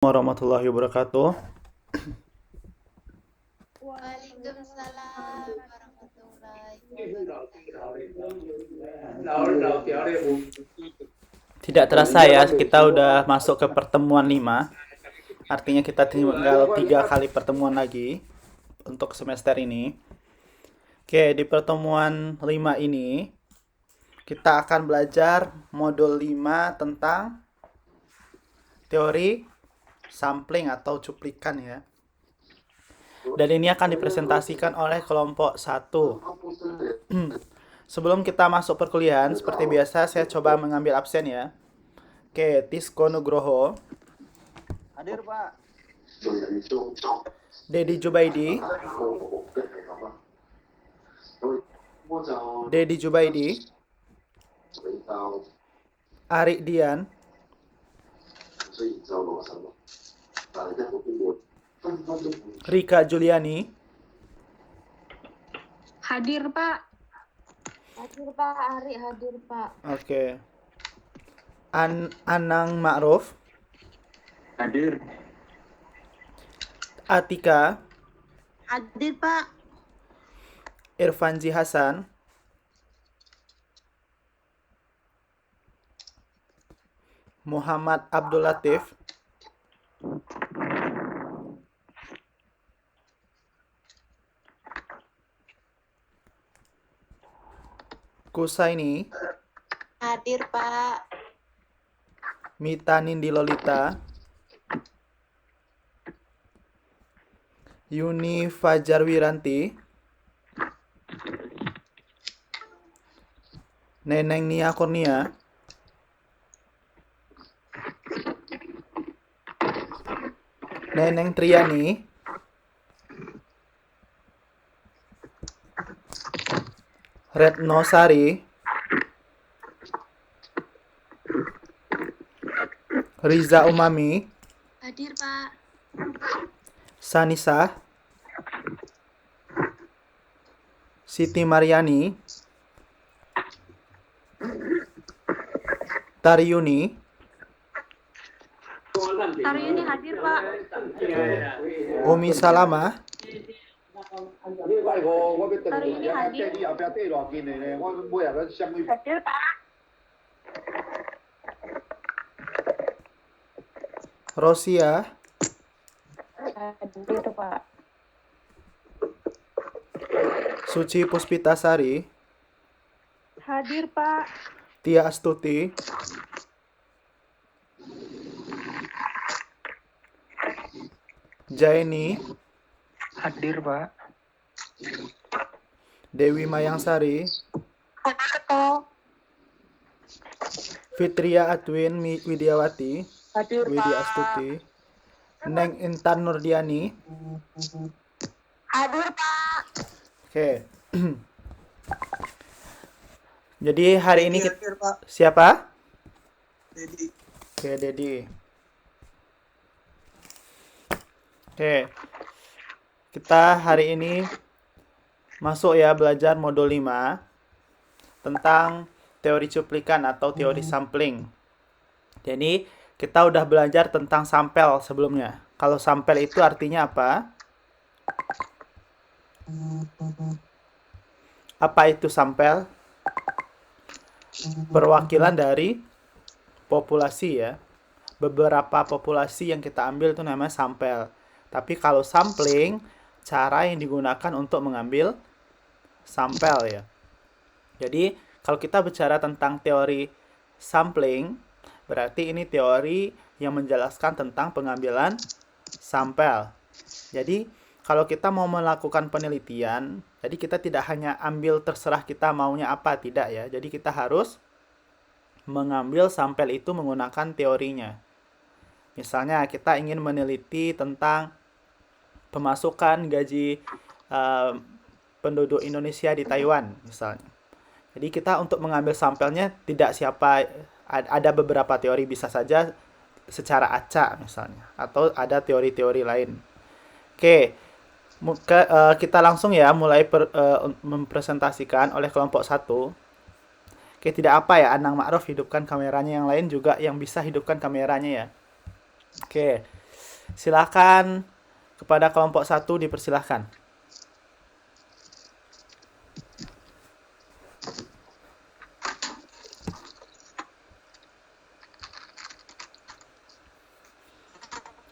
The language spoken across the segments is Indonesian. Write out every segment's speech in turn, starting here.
Warahmatullahi wabarakatuh. Waalaikumsalam warahmatullahi Tidak terasa ya, kita udah masuk ke pertemuan 5. Artinya kita tinggal 3 kali pertemuan lagi untuk semester ini. Oke, di pertemuan 5 ini kita akan belajar modul 5 tentang teori sampling atau cuplikan ya. Dan ini akan dipresentasikan oleh kelompok 1. Sebelum kita masuk perkuliahan, seperti biasa saya coba mengambil absen ya. Oke, Tisko Nugroho, Hadir, Pak. Dedi Jubaidi, Arik Dian, Rika Juliani, Hadir, Pak. Hadir Pak, Ari hadir Pak. oke, Anang Ma'ruf, Hadir. Atika, Hadir Pak. Irfanzi Hasan, Muhammad Abdul Latif, Kusaini, Hadir Pak. Mita Nindi Lolita, Yuni Fajar Wiranti, Neneng Nia Kurnia, Neneng Triani, Retno Sari, Riza Umami, Hadir Pak. Sanisa, Siti Mariani, Taryuni, Taryuni hadir, Pak. Umi Salama, Taryuni hadir. Hadir, Pak. Rosia, Hadir, Pak. Suci Puspitasari, Hadir, Pak. Tia Astuti, Jaini, Hadir, Pak. Dewi Mayangsari, Hadir, Pak. Fitria Atwin Widiawati, Hadir, Widi Astuti, Neng Intan Nurdiani. Hadir, Pak. Oke. Jadi hari ini kita... Hadir, Pak. Siapa? Dedi. Oke, Dedi. Oke. Kita hari ini masuk ya belajar modul 5 tentang teori cuplikan atau teori sampling. Jadi, kita udah belajar tentang sampel sebelumnya. Kalau sampel itu artinya apa? Apa itu sampel? Perwakilan dari populasi ya. Beberapa populasi yang kita ambil itu namanya sampel. Tapi kalau sampling, cara yang digunakan untuk mengambil sampel ya. Jadi, kalau kita bicara tentang teori sampling, berarti ini teori yang menjelaskan tentang pengambilan sampel. Jadi, kalau kita mau melakukan penelitian, jadi kita tidak hanya ambil terserah kita maunya apa, tidak ya. Jadi kita harus mengambil sampel itu menggunakan teorinya. Misalnya kita ingin meneliti tentang pemasukan gaji penduduk Indonesia di Taiwan misalnya. Jadi kita untuk mengambil sampelnya tidak ada beberapa teori, bisa saja secara acak misalnya, atau ada teori-teori lain. Oke, kita langsung ya mulai mempresentasikan oleh kelompok 1. Oke, tidak apa ya, Anang Ma'ruf hidupkan kameranya, yang lain juga yang bisa hidupkan kameranya ya. Oke, Silakan kepada kelompok 1 dipersilahkan.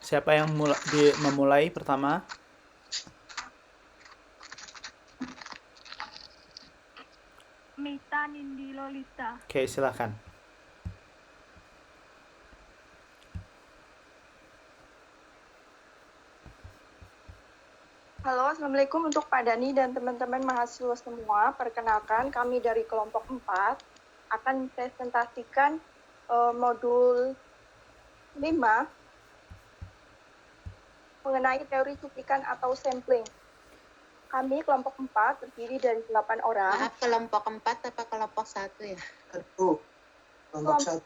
Siapa yang memulai pertama? Mita Nindi Lolita. Oke, silakan. Halo, Assalamualaikum untuk Pak Dani dan teman-teman mahasiswa semua. Perkenalkan, kami dari kelompok 4 akan presentasikan modul 5 mengenai teori cuplikan atau sampling. Kami kelompok 4 terdiri dari 8 orang. Maaf, kelompok 4 apa kelompok 1 ya? Kelompok 1.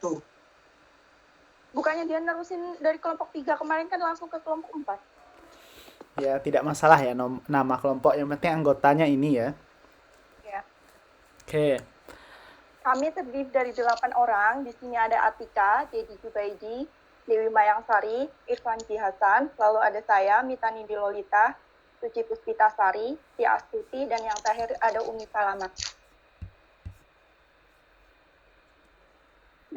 Bukannya dia nerusin dari kelompok 3 kemarin kan langsung ke kelompok 4. Ya, tidak masalah ya nama kelompok, yang penting anggotanya ini ya. Ya. Oke. Kami terdiri dari 8 orang. Di sini ada Atika, Dedi Jubaidi, Dewi Mayangsari, Irfan Ji Hasan, lalu ada saya, Mita Nindi Lolita, Suci Puspitasari, Tia Astuti, dan yang terakhir ada Umi Salamat.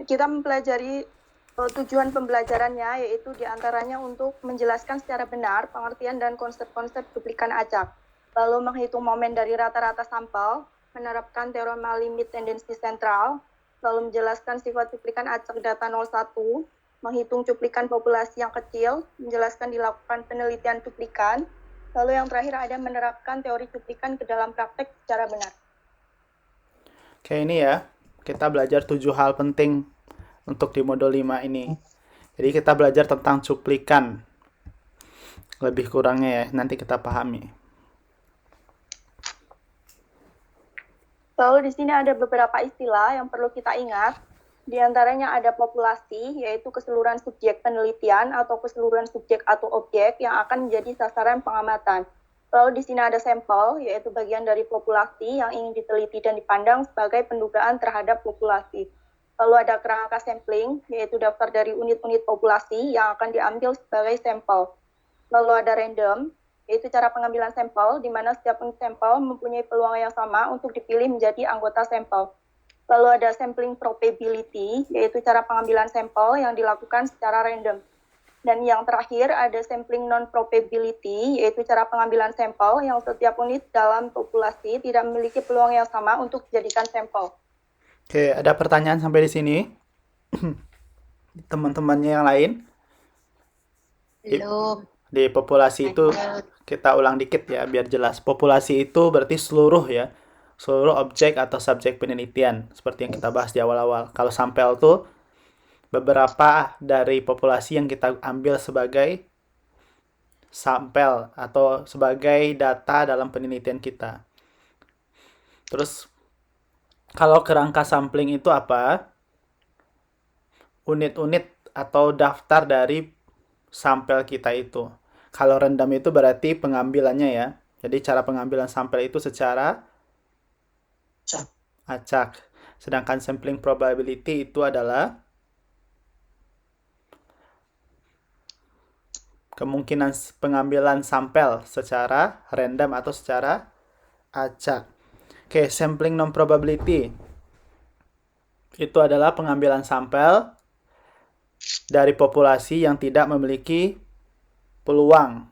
Kita mempelajari tujuan pembelajarannya, yaitu diantaranya untuk menjelaskan secara benar pengertian dan konsep-konsep cuplikan acak, lalu menghitung momen dari rata-rata sampel, menerapkan teorema limit tendensi sentral, lalu menjelaskan sifat cuplikan acak data 01, menghitung cuplikan populasi yang kecil, menjelaskan dilakukan penelitian cuplikan, lalu yang terakhir ada menerapkan teori cuplikan ke dalam praktek secara benar. Oke, ini ya. Kita belajar 7 hal penting untuk di modul 5 ini. Jadi kita belajar tentang cuplikan. Lebih kurangnya ya, nanti kita pahami. Lalu di sini ada beberapa istilah yang perlu kita ingat. Di antaranya ada populasi, yaitu keseluruhan subjek penelitian atau keseluruhan subjek atau objek yang akan menjadi sasaran pengamatan. Lalu di sini ada sampel, yaitu bagian dari populasi yang ingin diteliti dan dipandang sebagai pendugaan terhadap populasi. Lalu ada kerangka sampling, yaitu daftar dari unit-unit populasi yang akan diambil sebagai sampel. Lalu ada random, yaitu cara pengambilan sampel, di mana setiap unit sampel mempunyai peluang yang sama untuk dipilih menjadi anggota sampel. Lalu ada sampling probability, yaitu cara pengambilan sampel yang dilakukan secara random. Dan yang terakhir ada sampling non-probability, yaitu cara pengambilan sampel yang setiap unit dalam populasi tidak memiliki peluang yang sama untuk dijadikan sampel. Oke, ada pertanyaan sampai di sini? Teman-temannya yang lain? Belum. Di populasi itu kita ulang dikit ya biar jelas. Populasi itu berarti seluruh ya. Seluruh objek atau subjek penelitian seperti yang kita bahas di awal-awal. Kalau sampel tuh beberapa dari populasi yang kita ambil sebagai sampel atau sebagai data dalam penelitian kita. Terus kalau kerangka sampling itu apa? Unit-unit atau daftar dari sampel kita itu. Kalau random itu berarti pengambilannya ya. Jadi cara pengambilan sampel itu secara acak. Sedangkan sampling probability itu adalah kemungkinan pengambilan sampel secara random atau secara acak. Oke, sampling non-probability itu adalah pengambilan sampel dari populasi yang tidak memiliki peluang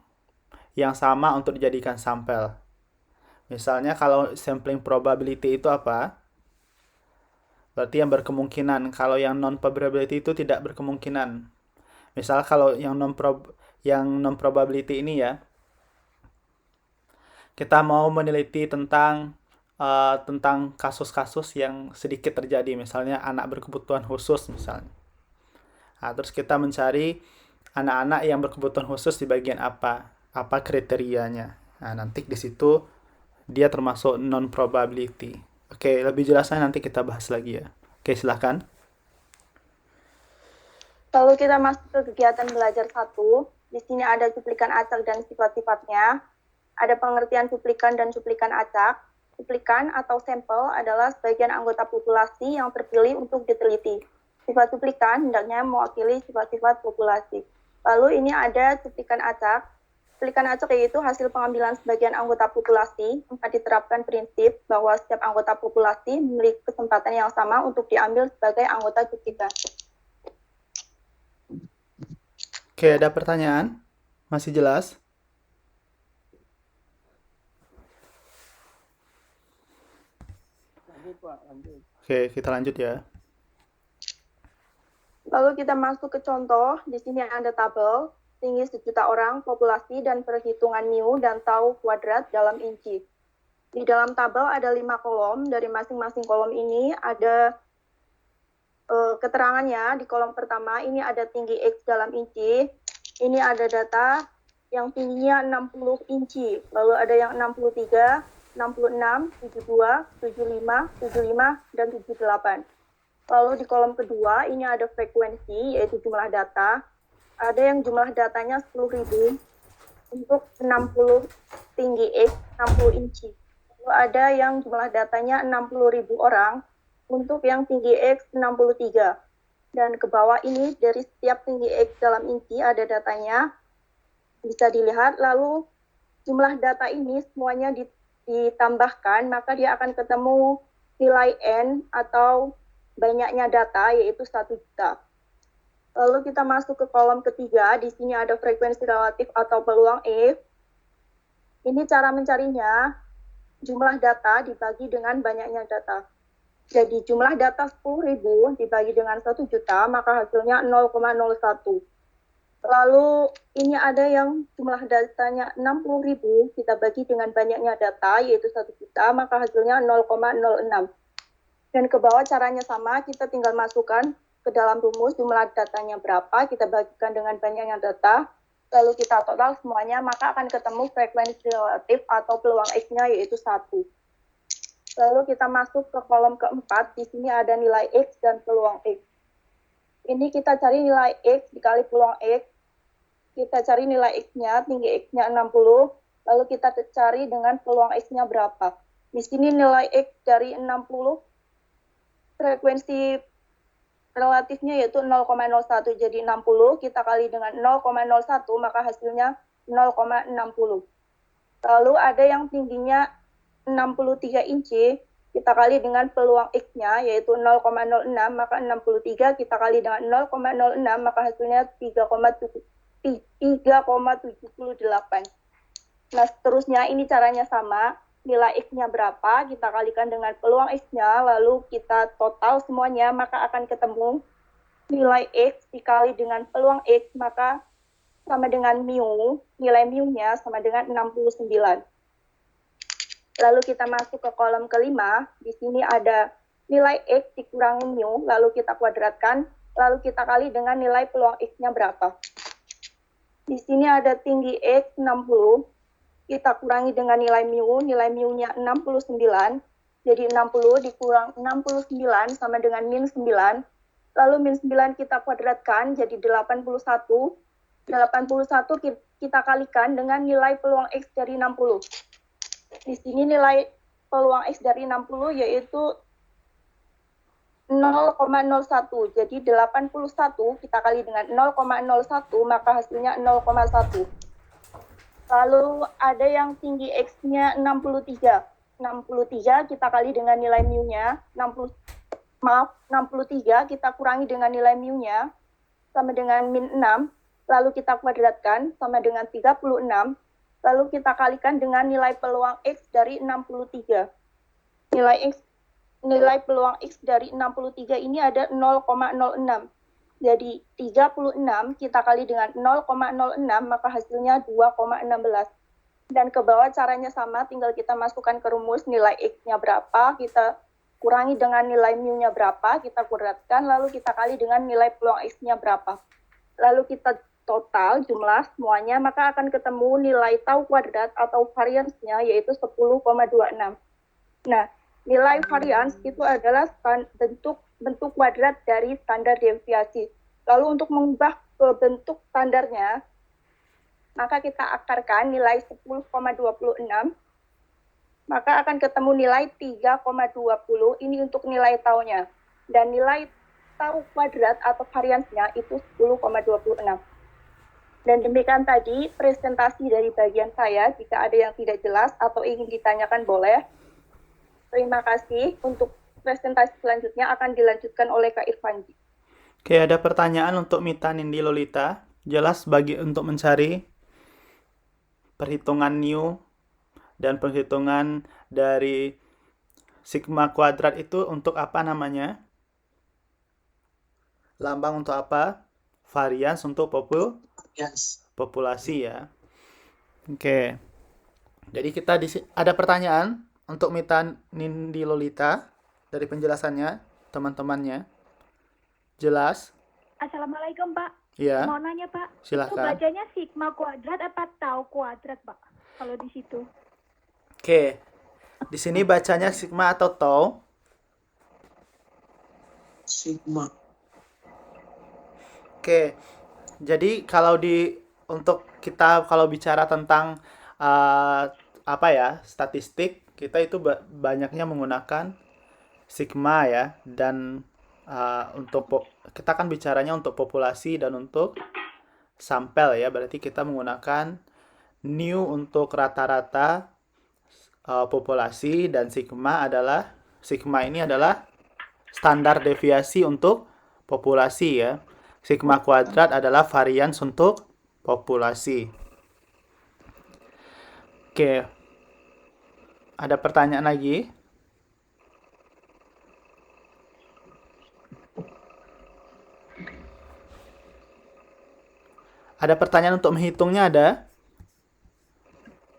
yang sama untuk dijadikan sampel. Misalnya kalau sampling probability itu apa? Berarti yang berkemungkinan. Kalau yang non-probability itu tidak berkemungkinan. Misal kalau yang non-probability ini ya, kita mau meneliti tentang kasus-kasus yang sedikit terjadi, misalnya anak berkebutuhan khusus misalnya. Nah, terus kita mencari anak-anak yang berkebutuhan khusus di bagian apa kriterianya. Nah, nanti di situ dia termasuk non probability. Oke, lebih jelasnya nanti kita bahas lagi ya. Oke, silahkan. Lalu kita masuk ke kegiatan belajar 1. Di sini ada cuplikan acak dan sifat-sifatnya. Ada pengertian cuplikan dan cuplikan acak. Cuplikan atau sampel adalah sebagian anggota populasi yang terpilih untuk diteliti. Sifat cuplikan hendaknya mewakili sifat-sifat populasi. Lalu ini ada cuplikan acak. Cuplikan acak yaitu hasil pengambilan sebagian anggota populasi. Tempat diterapkan prinsip bahwa setiap anggota populasi memiliki kesempatan yang sama untuk diambil sebagai anggota cuplikan. Oke, ada pertanyaan? Masih jelas? Oke, kita lanjut ya. Lalu kita masuk ke contoh. Di sini ada tabel tinggi 1.000.000 orang, populasi, dan perhitungan mu dan tau kuadrat dalam inci. Di dalam tabel ada 5 kolom. Dari masing-masing kolom ini ada keterangannya. Di kolom pertama ini ada tinggi X dalam inci. Ini ada data yang tingginya 60 inci. Lalu ada yang 63, 66, 72, 75, 75, dan 78. Lalu di kolom kedua ini ada frekuensi, yaitu jumlah data. Ada yang jumlah datanya 10.000 untuk 60 tinggi X, 60 inci. Lalu ada yang jumlah datanya 60.000 orang untuk yang tinggi X 63. Dan ke bawah ini dari setiap tinggi X dalam inci ada datanya, bisa dilihat. Lalu jumlah data ini semuanya ditambahkan, maka dia akan ketemu nilai N atau banyaknya data, yaitu 1 juta. Lalu kita masuk ke kolom ketiga. Di sini ada frekuensi relatif atau peluang X. Ini cara mencarinya, jumlah data dibagi dengan banyaknya data. Jadi jumlah data 10.000 dibagi dengan 1 juta, maka hasilnya 0,01. Lalu ini ada yang jumlah datanya 60.000, kita bagi dengan banyaknya data, yaitu 1 juta, maka hasilnya 0,06. Dan ke bawah caranya sama, kita tinggal masukkan ke dalam rumus jumlah datanya berapa, kita bagikan dengan banyaknya data, lalu kita total semuanya, maka akan ketemu frekuensi relatif atau peluang X-nya, yaitu 1. Lalu kita masuk ke kolom keempat, di sini ada nilai X dan peluang X. Ini kita cari nilai X dikali peluang X, kita cari nilai X-nya, tinggi X-nya 60, lalu kita cari dengan peluang X-nya berapa. Di sini nilai X dari 60, frekuensi relatifnya yaitu 0,01, jadi 60 kita kali dengan 0,01, maka hasilnya 0,60. Lalu ada yang tingginya 63 inci, kita kali dengan peluang X-nya yaitu 0,06, maka 63 kita kali dengan 0,06, maka hasilnya 3,78. Nah, seterusnya ini caranya sama. Nilai X-nya berapa, kita kalikan dengan peluang X-nya, lalu kita total semuanya, maka akan ketemu nilai X dikali dengan peluang X, maka sama dengan mu, nilai mu-nya sama dengan 69. Lalu kita masuk ke kolom kelima, di sini ada nilai X dikurangi mu, lalu kita kuadratkan, lalu kita kali dengan nilai peluang X-nya berapa. Di sini ada tinggi X 60, kita kurangi dengan nilai mu-nya 69, jadi 60 dikurang 69 sama dengan min 9, lalu min 9 kita kuadratkan jadi 81, 81 kita kalikan dengan nilai peluang X dari 60. Di sini nilai peluang X dari 60 yaitu 0,01, jadi 81 kita kali dengan 0,01, maka hasilnya 0,1. Lalu ada yang tinggi X-nya 63. 63 kita kali dengan nilai mu-nya, 63 kita kurangi dengan nilai mu-nya, sama dengan min 6, lalu kita kuadratkan, sama dengan 36, lalu kita kalikan dengan nilai peluang X dari 63. Nilai peluang X dari 63 ini ada 0,06. Jadi 36 kita kali dengan 0,06, maka hasilnya 2,16. Dan ke bawah caranya sama, tinggal kita masukkan ke rumus nilai X-nya berapa, kita kurangi dengan nilai mu-nya berapa, kita kuadratkan, lalu kita kali dengan nilai peluang X-nya berapa. Lalu kita total jumlah semuanya, maka akan ketemu nilai tau kuadrat atau variansnya, yaitu 10,26. Nah, nilai varians itu adalah bentuk kuadrat dari standar deviasi. Lalu untuk mengubah ke bentuk standarnya, maka kita akarkan nilai 10,26, maka akan ketemu nilai 3,20, ini untuk nilai taunya. Dan nilai tau kuadrat atau variansnya itu 10,26. Dan demikian tadi presentasi dari bagian saya. Jika ada yang tidak jelas atau ingin ditanyakan boleh. Terima kasih. Untuk presentasi selanjutnya akan dilanjutkan oleh Kak Irfanji. Oke, ada pertanyaan untuk Mita, Nindi, Lolita. Jelas bagi untuk mencari perhitungan new dan perhitungan dari sigma kuadrat itu untuk apa namanya? Lambang untuk apa? Varians untuk Yes. populasi ya. Oke. Jadi kita ada pertanyaan untuk Mita, Nindi, Lolita dari penjelasannya teman-temannya. Jelas? Assalamualaikum Pak. Ya, Mau nanya Pak, itu silahkan. bacanya sigma kuadrat apa tau kuadrat Pak? Kalau di situ. Oke. Di sini bacanya sigma atau tau? Sigma. Oke. Jadi kalau untuk kita kalau bicara tentang apa ya, statistik, kita itu banyaknya menggunakan sigma ya, dan kita kan bicaranya untuk populasi dan untuk sampel ya, berarti kita menggunakan new untuk rata-rata populasi, dan sigma ini adalah standar deviasi untuk populasi ya. Sigma kuadrat adalah varians untuk populasi. Oke. Ada pertanyaan lagi? Ada pertanyaan untuk menghitungnya ada?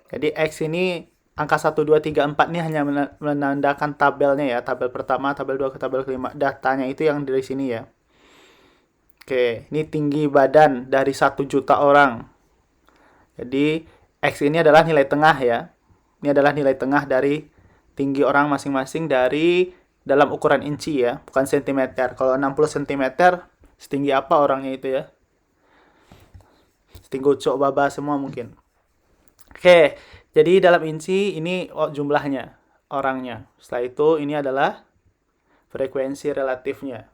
Jadi X ini angka 1, 2, 3, 4 ini hanya menandakan tabelnya ya. Tabel pertama, tabel 2 ke tabel kelima. Datanya itu yang dari sini ya. Oke, ini tinggi badan dari 1 juta orang. Jadi X ini adalah nilai tengah ya. Ini adalah nilai tengah dari tinggi orang masing-masing dari dalam ukuran inci ya, bukan sentimeter. Kalau 60 cm, setinggi apa orangnya itu ya? Setinggi ucok baba semua mungkin. Oke, jadi dalam inci ini jumlahnya, orangnya. Setelah itu ini adalah frekuensi relatifnya.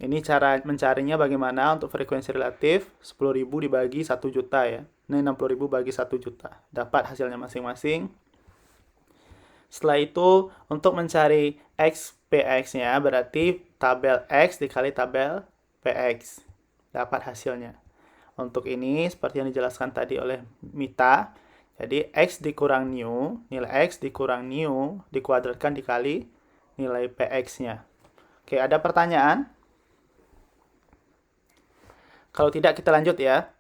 Ini cara mencarinya bagaimana untuk frekuensi relatif. 10.000 dibagi 1 juta ya. Ini 60.000 bagi 1 juta. Dapat hasilnya masing-masing. Setelah itu untuk mencari X PX-nya berarti tabel X dikali tabel PX. Dapat hasilnya. Untuk ini seperti yang dijelaskan tadi oleh Mita. Jadi X dikurang new, nilai X dikurang new dikuadratkan dikali nilai PX-nya. Oke, ada pertanyaan? Kalau tidak kita lanjut ya.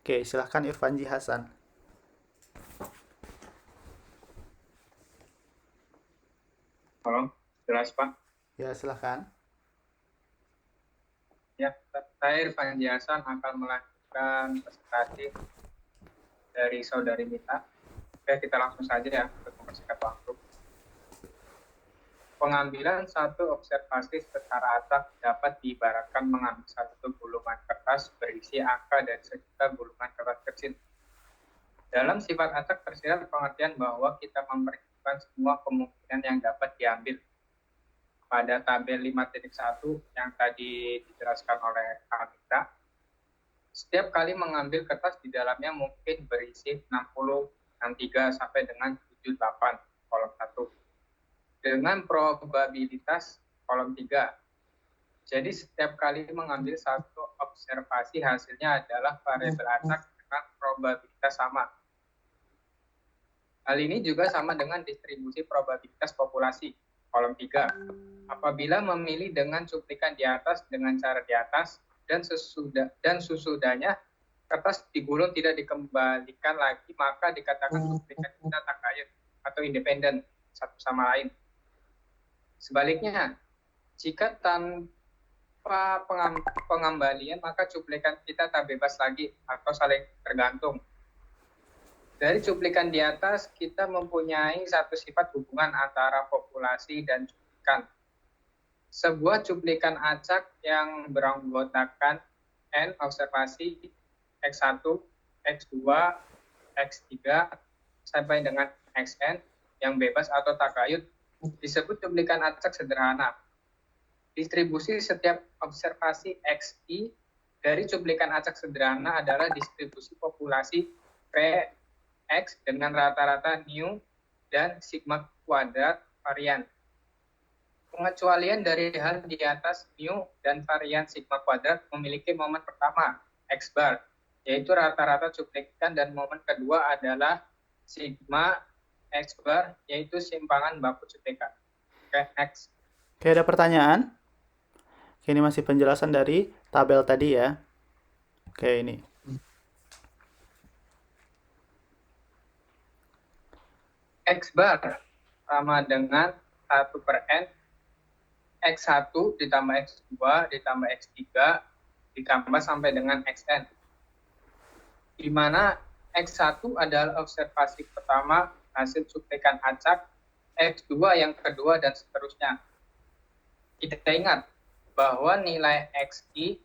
Oke, silahkan Irfanji Hasan. Halo, jelas Pak? Ya, silahkan. Ya, saya Irfanji Hasan akan melanjutkan presentasi dari saudari Mita. Oke, kita langsung saja ya untuk mempersingkat waktu. Pengambilan satu observasi secara acak dapat diibaratkan mengambil satu gulungan kertas berisi angka dari sejuta gulungan kertas kecil. Dalam sifat acak tersirat pengertian bahwa kita memperhitungkan semua kemungkinan yang dapat diambil. Pada tabel 5.1 yang tadi dijelaskan oleh Kak Mita, setiap kali mengambil kertas di dalamnya mungkin berisi 60, 63 sampai dengan 78 kolom 1. Dengan probabilitas kolom 3. Jadi setiap kali mengambil satu observasi hasilnya adalah variabel acak dengan probabilitas sama. Hal ini juga sama dengan distribusi probabilitas populasi kolom 3. Apabila memilih dengan cuplikan di atas dengan cara di atas dan sesudahnya kertas digulung tidak dikembalikan lagi, maka dikatakan cuplikan kita takayun atau independen satu sama lain. Sebaliknya, jika tanpa pengembalian, maka cuplikan kita tak bebas lagi atau saling tergantung. Dari cuplikan di atas, kita mempunyai satu sifat hubungan antara populasi dan cuplikan. Sebuah cuplikan acak yang beranggotakan N observasi X1, X2, X3, sampai dengan Xn yang bebas atau takayut disebut cuplikan acak sederhana. Distribusi setiap observasi XI dari cuplikan acak sederhana adalah distribusi populasi PX dengan rata-rata mu dan sigma kuadrat varian. Pengecualian dari hal di atas mu dan varian sigma kuadrat memiliki momen pertama, X bar, yaitu rata-rata cuplikan, dan momen kedua adalah sigma X bar, yaitu simpangan baku cuplikan. Oke, next. Oke, ada pertanyaan? Oke, ini masih penjelasan dari tabel tadi ya. Oke, ini. X bar sama dengan 1 per N, X1 ditambah X2 ditambah X3 ditambah sampai dengan Xn. Di mana X1 adalah observasi pertama hasil cuplikan acak, X2 yang kedua, dan seterusnya. Kita ingat bahwa nilai XI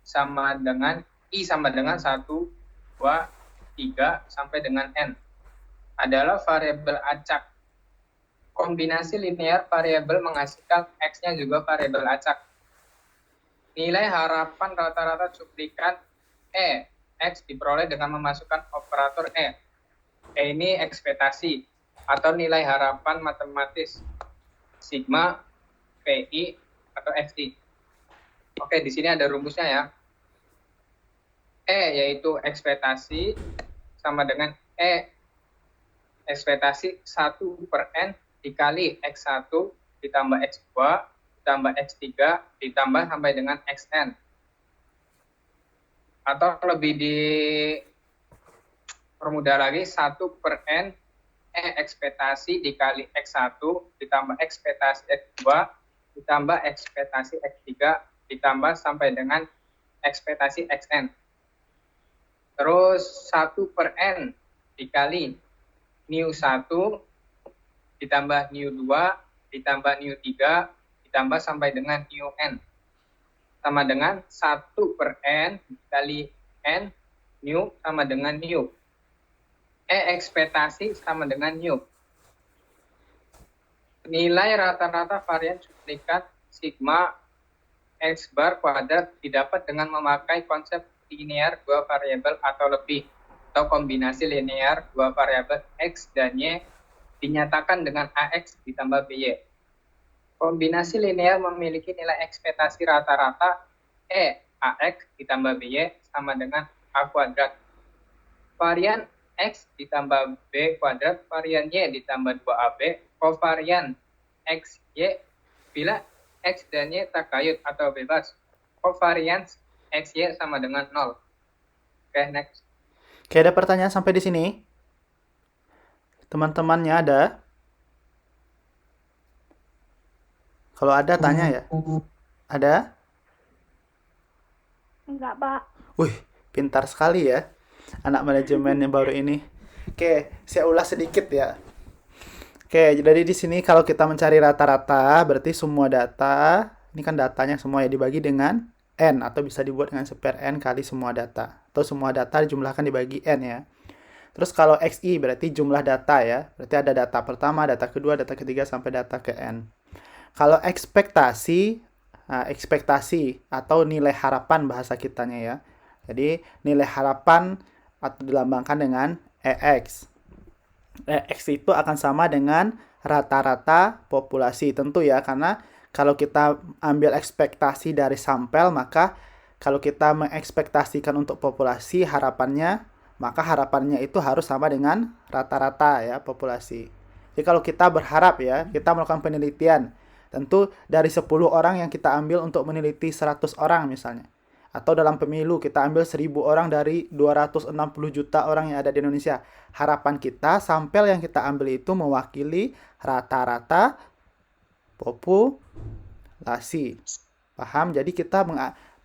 sama dengan I sama dengan 1, 2, 3, sampai dengan N adalah variabel acak. Kombinasi linear variabel menghasilkan X-nya juga variabel acak. Nilai harapan rata-rata cuplikan X diperoleh dengan memasukkan operator E. E ini ekspektasi atau nilai harapan matematis sigma PI atau XI. Oke, di sini ada rumusnya ya. E yaitu ekspektasi sama dengan E ekspektasi 1 per N dikali X1 ditambah X2 ditambah X3 ditambah sampai dengan Xn. Atau lebih dipermudah lagi, 1 per N ekspektasi dikali X1 ditambah ekspektasi X2 ditambah ekspektasi X3 ditambah sampai dengan ekspektasi Xn. Terus 1 per N dikali nu1 ditambah nu2 ditambah nu3 ditambah sampai dengan nun sama dengan 1 per N dikali N nu sama dengan nu. Ekspektasi sama dengan nu. Nilai rata-rata varian cuplikan sigma X bar kuadrat didapat dengan memakai konsep linear dua variabel atau lebih, atau kombinasi linear dua variabel X dan Y dinyatakan dengan AX ditambah BY. Kombinasi linear memiliki nilai ekspektasi rata-rata AX ditambah BY sama dengan A kuadrat. Varian X ditambah B kuadrat, varian Y ditambah 2AB, kovarian X, Y, bila X dan Y tak kayut atau bebas, kovarians X, Y sama dengan 0. Oke, next. Oke, ada pertanyaan sampai di sini? Teman-temannya ada? Kalau ada, tanya ya. Ada? Enggak, Pak. Wih, pintar sekali ya anak manajemen yang baru ini. Oke, saya ulas sedikit ya. Oke, jadi di sini kalau kita mencari rata-rata, berarti semua data, ini kan datanya semua ya dibagi dengan N, atau bisa dibuat dengan seper N kali semua data. Atau semua data dijumlahkan dibagi N ya. Terus kalau XI berarti jumlah data ya. Berarti ada data pertama, data kedua, data ketiga, sampai data ke N. Kalau ekspektasi, ekspektasi atau nilai harapan bahasa kitanya ya. Jadi nilai harapan atau dilambangkan dengan EX. EX itu akan sama dengan rata-rata populasi tentu ya, karena kalau kita ambil ekspektasi dari sampel, maka kalau kita mengekspektasikan untuk populasi harapannya, maka harapannya itu harus sama dengan rata-rata ya populasi. Jadi kalau kita berharap ya, kita melakukan penelitian, tentu dari 10 orang yang kita ambil untuk meneliti 100 orang misalnya. Atau dalam pemilu kita ambil 1000 orang dari 260 juta orang yang ada di Indonesia. Harapan kita sampel yang kita ambil itu mewakili rata-rata populasi. Paham? Jadi kita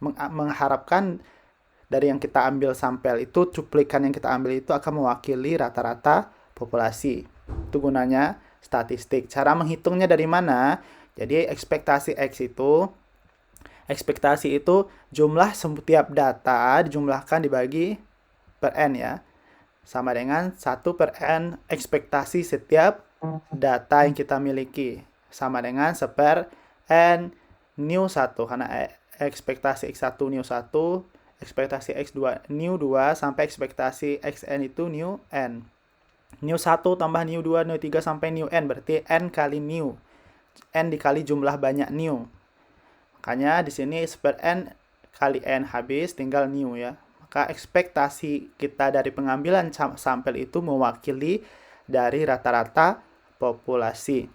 mengharapkan dari yang kita ambil sampel itu, cuplikan yang kita ambil itu akan mewakili rata-rata populasi. Itu gunanya statistik. Cara menghitungnya dari mana? Jadi ekspektasi X itu, ekspektasi itu jumlah setiap data dijumlahkan dibagi per N ya. Sama dengan 1 per N ekspektasi setiap data yang kita miliki. Sama dengan seper N new 1 karena ekspektasi X1 new 1, ekspektasi X2 new 2 sampai ekspektasi Xn itu new n. New 1 tambah new 2, new 3 sampai new n berarti n kali new. N dikali jumlah banyak new. Makanya di sini per n kali n habis tinggal new ya. Maka ekspektasi kita dari pengambilan sampel itu mewakili dari rata-rata populasi.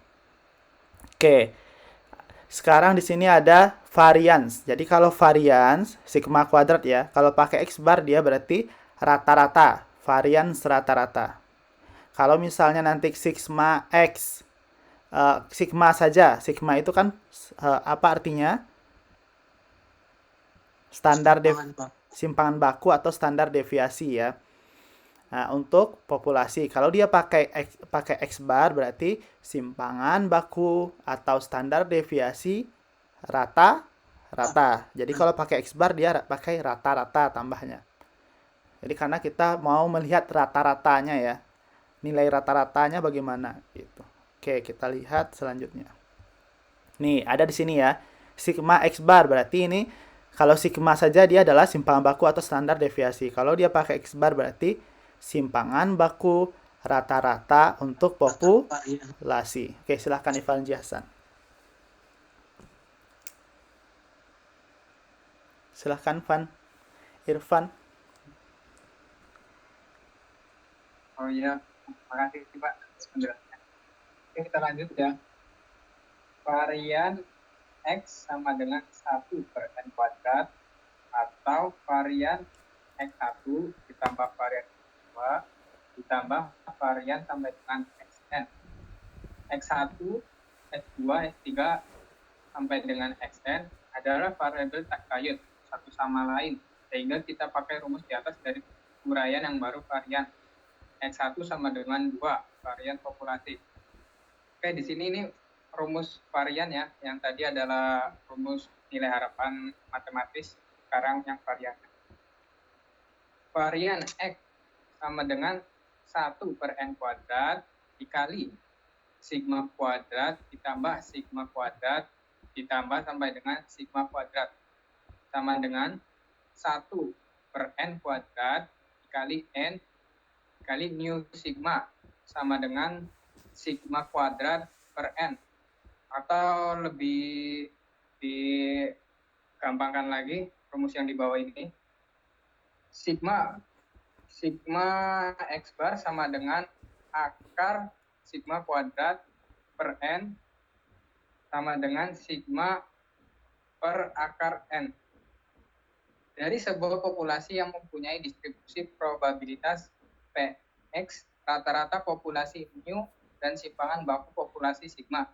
Oke. Sekarang di sini ada variance. Jadi kalau variance sigma kuadrat ya, kalau pakai X bar dia berarti rata-rata, variance rata-rata. Kalau misalnya nanti sigma X, sigma saja, sigma itu kan apa artinya? Standar simpangan baku atau standar deviasi ya. Nah, untuk populasi, kalau dia pakai X bar berarti simpangan baku atau standar deviasi rata-rata. Jadi kalau pakai X bar dia pakai rata-rata tambahnya. Jadi karena kita mau melihat rata-ratanya ya. Nilai rata-ratanya bagaimana gitu. Oke, kita lihat selanjutnya. Nih, ada di sini ya. Sigma X bar berarti ini kalau sigma saja dia adalah simpangan baku atau standar deviasi. Kalau dia pakai X bar berarti simpangan baku rata-rata untuk populasi. Oke, silahkan Ivan Hasan. Silahkan Irfan. Oh iya, terima kasih Pak penjelasannya. Oke, kita lanjut ya. Varian X sama dengan 1 per n kuadrat atau varian X1 ditambah varian X2 ditambah varian sampai dengan Xn. X1, X2, X3 sampai dengan Xn adalah variabel tak kayut satu sama lain, sehingga kita pakai rumus di atas dari uraian yang baru varian X1 sama dengan 2 varian populasi. Oke, di sini ini rumus varian ya, yang tadi adalah rumus nilai harapan matematis, sekarang yang varian. Varian X sama dengan 1 per n kuadrat dikali sigma kuadrat ditambah sigma kuadrat ditambah sampai dengan sigma kuadrat sama dengan 1 per n kuadrat dikali n dikali mu sigma sama dengan sigma kuadrat per n. Atau lebih digampangkan lagi rumus yang di bawah ini, sigma X bar sama dengan akar sigma kuadrat per n sama dengan sigma per akar n. Dari sebuah populasi yang mempunyai distribusi probabilitas Px, rata-rata populasi mu dan simpangan baku populasi sigma.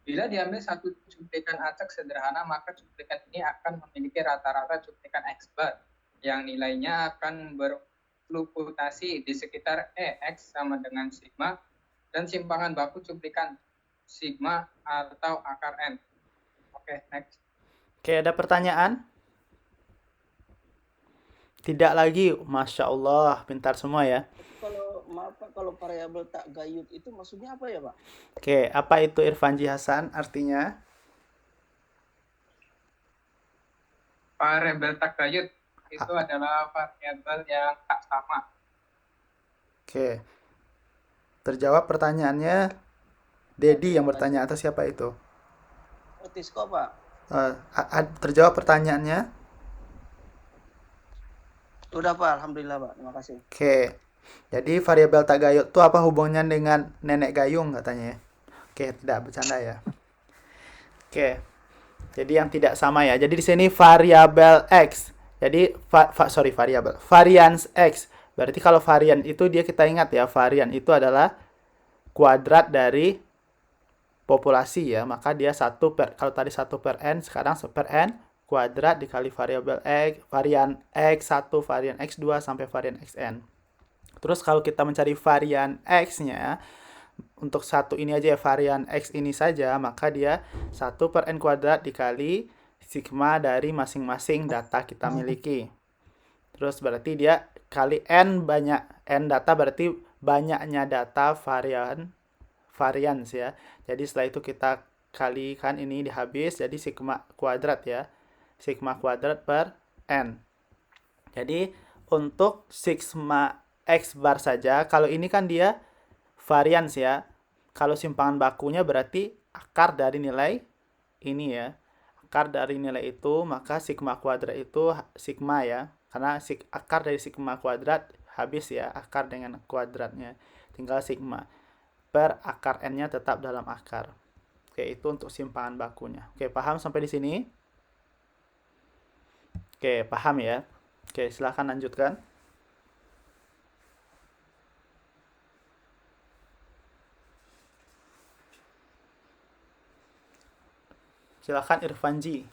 Bila diambil satu cuplikan acak sederhana, maka cuplikan ini akan memiliki rata-rata cuplikan X bar yang nilainya akan berfluktuasi di sekitar X sama dengan sigma dan simpangan baku cuplikan sigma atau akar n. Oke, next. Oke, ada pertanyaan? Tidak lagi, Masya Allah, pintar semua ya. Kalau variabel tak gayut itu maksudnya apa ya Pak? Oke, apa itu Irfan Hasan artinya? Variabel tak gayut itu adalah variabel yang tak sama. Oke, terjawab pertanyaannya Dedi yang bertanya atau siapa itu? Tisko Pak. Terjawab pertanyaannya? Udah Pak, alhamdulillah Pak, terima kasih. Oke, jadi variabel tak gayut itu apa hubungannya dengan nenek gayung katanya ya? Oke, tidak bercanda ya. Oke, jadi yang tidak sama ya. Jadi di sini variabel X. Jadi variance X. Berarti kalau varian itu dia kita ingat ya, varian itu adalah kuadrat dari populasi ya. Maka dia kalau tadi 1 per n, sekarang 1 per n kuadrat dikali variabel X, varian X1, varian X2 sampai varian Xn. Terus kalau kita mencari varian X-nya, untuk satu ini aja ya, varian X ini saja, maka dia 1 per n kuadrat dikali sigma dari masing-masing data kita miliki. Terus berarti dia kali n data berarti banyaknya data variance ya. Jadi setelah itu kita kalikan ini dihabis jadi sigma kuadrat ya. Sigma kuadrat per N. Jadi untuk sigma X bar saja, kalau ini kan dia varians ya. Kalau simpangan bakunya berarti akar dari nilai ini ya. Akar dari nilai itu, maka sigma kuadrat itu sigma ya. Karena akar dari sigma kuadrat habis ya, akar dengan kuadratnya. Tinggal sigma. Per akar N-nya tetap dalam akar. Oke, itu untuk simpangan bakunya. Oke, paham sampai di sini? Oke, paham ya? Oke, silahkan lanjutkan. Silahkan Irfanji.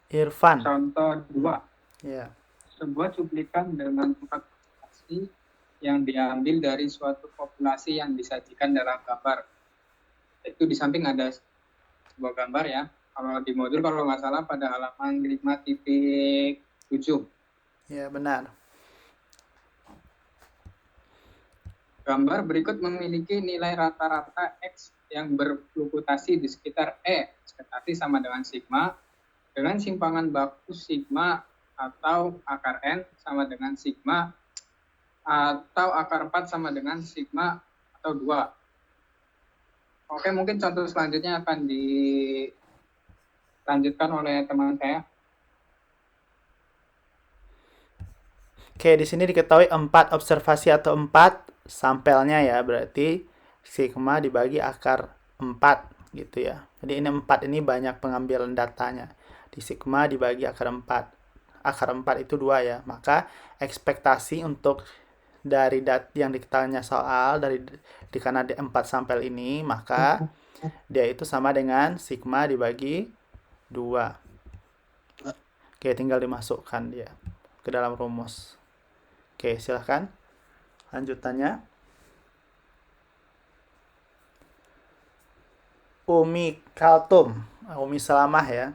Irfan. Contoh 2. Ya. Sebuah cuplikan dengan 4 populasi yang diambil dari suatu populasi yang disajikan dalam gambar. Itu di samping ada sebuah gambar ya. Kalau di modul kalau nggak salah pada halaman 5.7. Ya, benar. Gambar berikut memiliki nilai rata-rata X yang berfluktuasi di sekitar E. Ekspektasi sama dengan sigma. Dengan simpangan baku sigma atau akar N sama dengan sigma atau akar 4 sama dengan sigma atau 2. Oke, mungkin contoh selanjutnya akan dilanjutkan oleh teman saya. Oke, di sini diketahui 4 observasi atau 4 sampelnya ya, berarti sigma dibagi akar 4 gitu ya. Jadi ini 4 ini banyak pengambilan datanya. Di sigma dibagi akar 4. Akar 4 itu 2 ya. Maka ekspektasi untuk dari yang ditanya soal karena ada 4 sampel ini, maka dia itu sama dengan sigma dibagi 2. Oke, tinggal dimasukkan dia ke dalam rumus. Oke, silahkan. Lanjutannya. Umi Kaltum. Umi Salamah ya.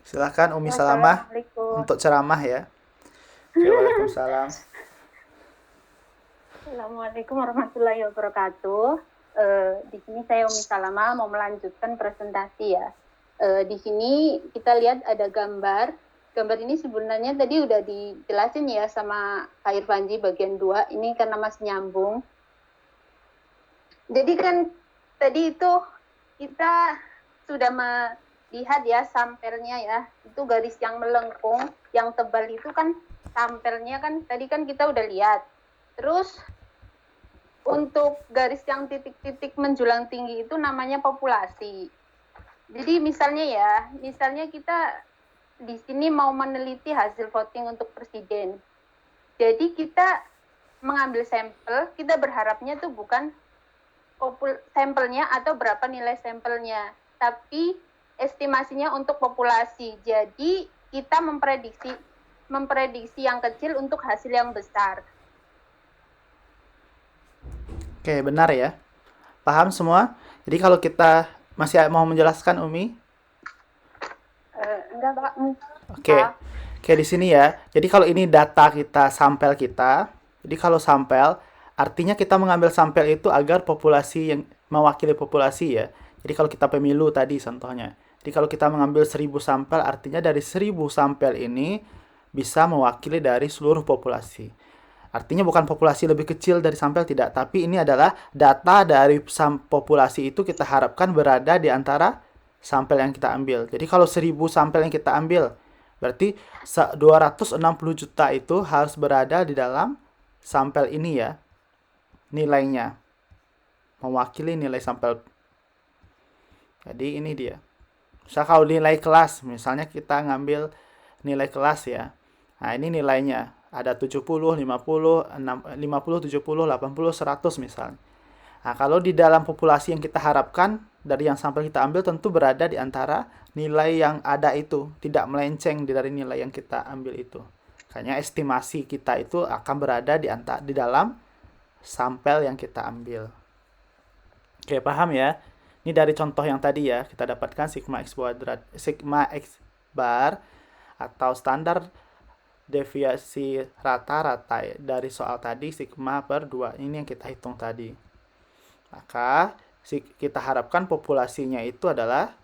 Silahkan Umi Salamah Assalamualaikum. untuk ceramah ya. Oke, waalaikumsalam. Assalamualaikum warahmatullahi wabarakatuh. Di sini saya Umi Salama mau melanjutkan presentasi ya. Di sini kita lihat ada gambar. Gambar ini sebenarnya tadi udah dijelasin ya sama Kak Irfanji bagian 2. Ini karena masih nyambung. Jadi kan tadi itu kita sudah melihat ya sampelnya ya. Itu garis yang melengkung, yang tebal itu kan sampelnya kan tadi kan kita udah lihat. Terus untuk garis yang titik-titik menjulang tinggi itu namanya populasi. Jadi misalnya kita di sini mau meneliti hasil voting untuk presiden. Jadi kita mengambil sampel, kita berharapnya tuh bukan sampelnya atau berapa nilai sampelnya, tapi estimasinya untuk populasi. Jadi kita memprediksi yang kecil untuk hasil yang besar. Oke, benar ya. Paham semua? Jadi kalau kita masih mau menjelaskan Umi? Enggak, Pak. Oke. Oke, di sini ya. Jadi kalau ini data kita, sampel kita. Jadi kalau sampel, artinya kita mengambil sampel itu agar populasi yang mewakili populasi ya. Jadi kalau kita pemilu tadi contohnya. Jadi kalau kita mengambil 1000 sampel, artinya dari 1000 sampel ini bisa mewakili dari seluruh populasi. Artinya bukan populasi lebih kecil dari sampel, tidak. Tapi ini adalah data dari populasi itu kita harapkan berada di antara sampel yang kita ambil. Jadi kalau 1000 sampel yang kita ambil, berarti 260 juta itu harus berada di dalam sampel ini ya. Nilainya. Mewakili nilai sampel. Jadi ini dia. Misalnya kalau nilai kelas, misalnya kita ngambil nilai kelas ya. Nah, ini nilainya. Ada 70, 50, 70, 80, 100 misalnya. Nah, kalau di dalam populasi yang kita harapkan, dari yang sampel kita ambil tentu berada di antara nilai yang ada itu. Tidak melenceng dari nilai yang kita ambil itu. Makanya estimasi kita itu akan berada di dalam sampel yang kita ambil. Oke, paham ya? Ini dari contoh yang tadi ya, kita dapatkan sigma x kuadrat, sigma x bar atau standar deviasi rata-rata dari soal tadi sigma per 2. Ini yang kita hitung tadi. Maka kita harapkan populasinya itu adalah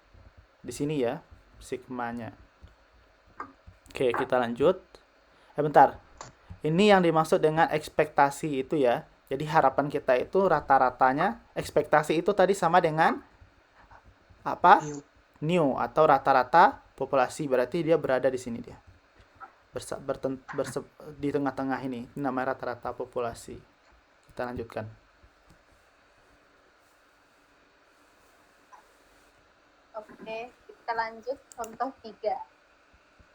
di sini ya, sigmanya. Oke, kita lanjut. Bentar. Ini yang dimaksud dengan ekspektasi itu ya. Jadi harapan kita itu rata-ratanya, ekspektasi itu tadi sama dengan apa? New atau rata-rata populasi. Berarti dia berada di sini dia. Di tengah-tengah ini. Ini namanya rata-rata populasi. Kita lanjutkan. Oke, kita lanjut contoh 3.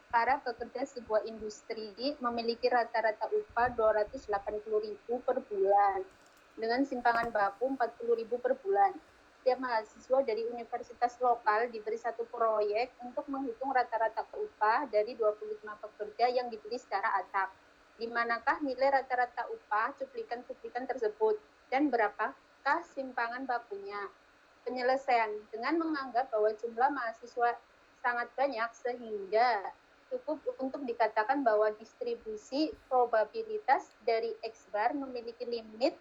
Para pekerja sebuah industri memiliki rata-rata upah 280.000 per bulan dengan simpangan baku 40.000 per bulan. Setiap mahasiswa dari universitas lokal diberi satu proyek untuk menghitung rata-rata upah dari 25 pekerja yang dipilih secara acak. Di manakah nilai rata-rata upah cuplikan-cuplikan tersebut dan berapakah simpangan bakunya? Penyelesaian dengan menganggap bahwa jumlah mahasiswa sangat banyak sehingga cukup untuk dikatakan bahwa distribusi probabilitas dari X bar memiliki limit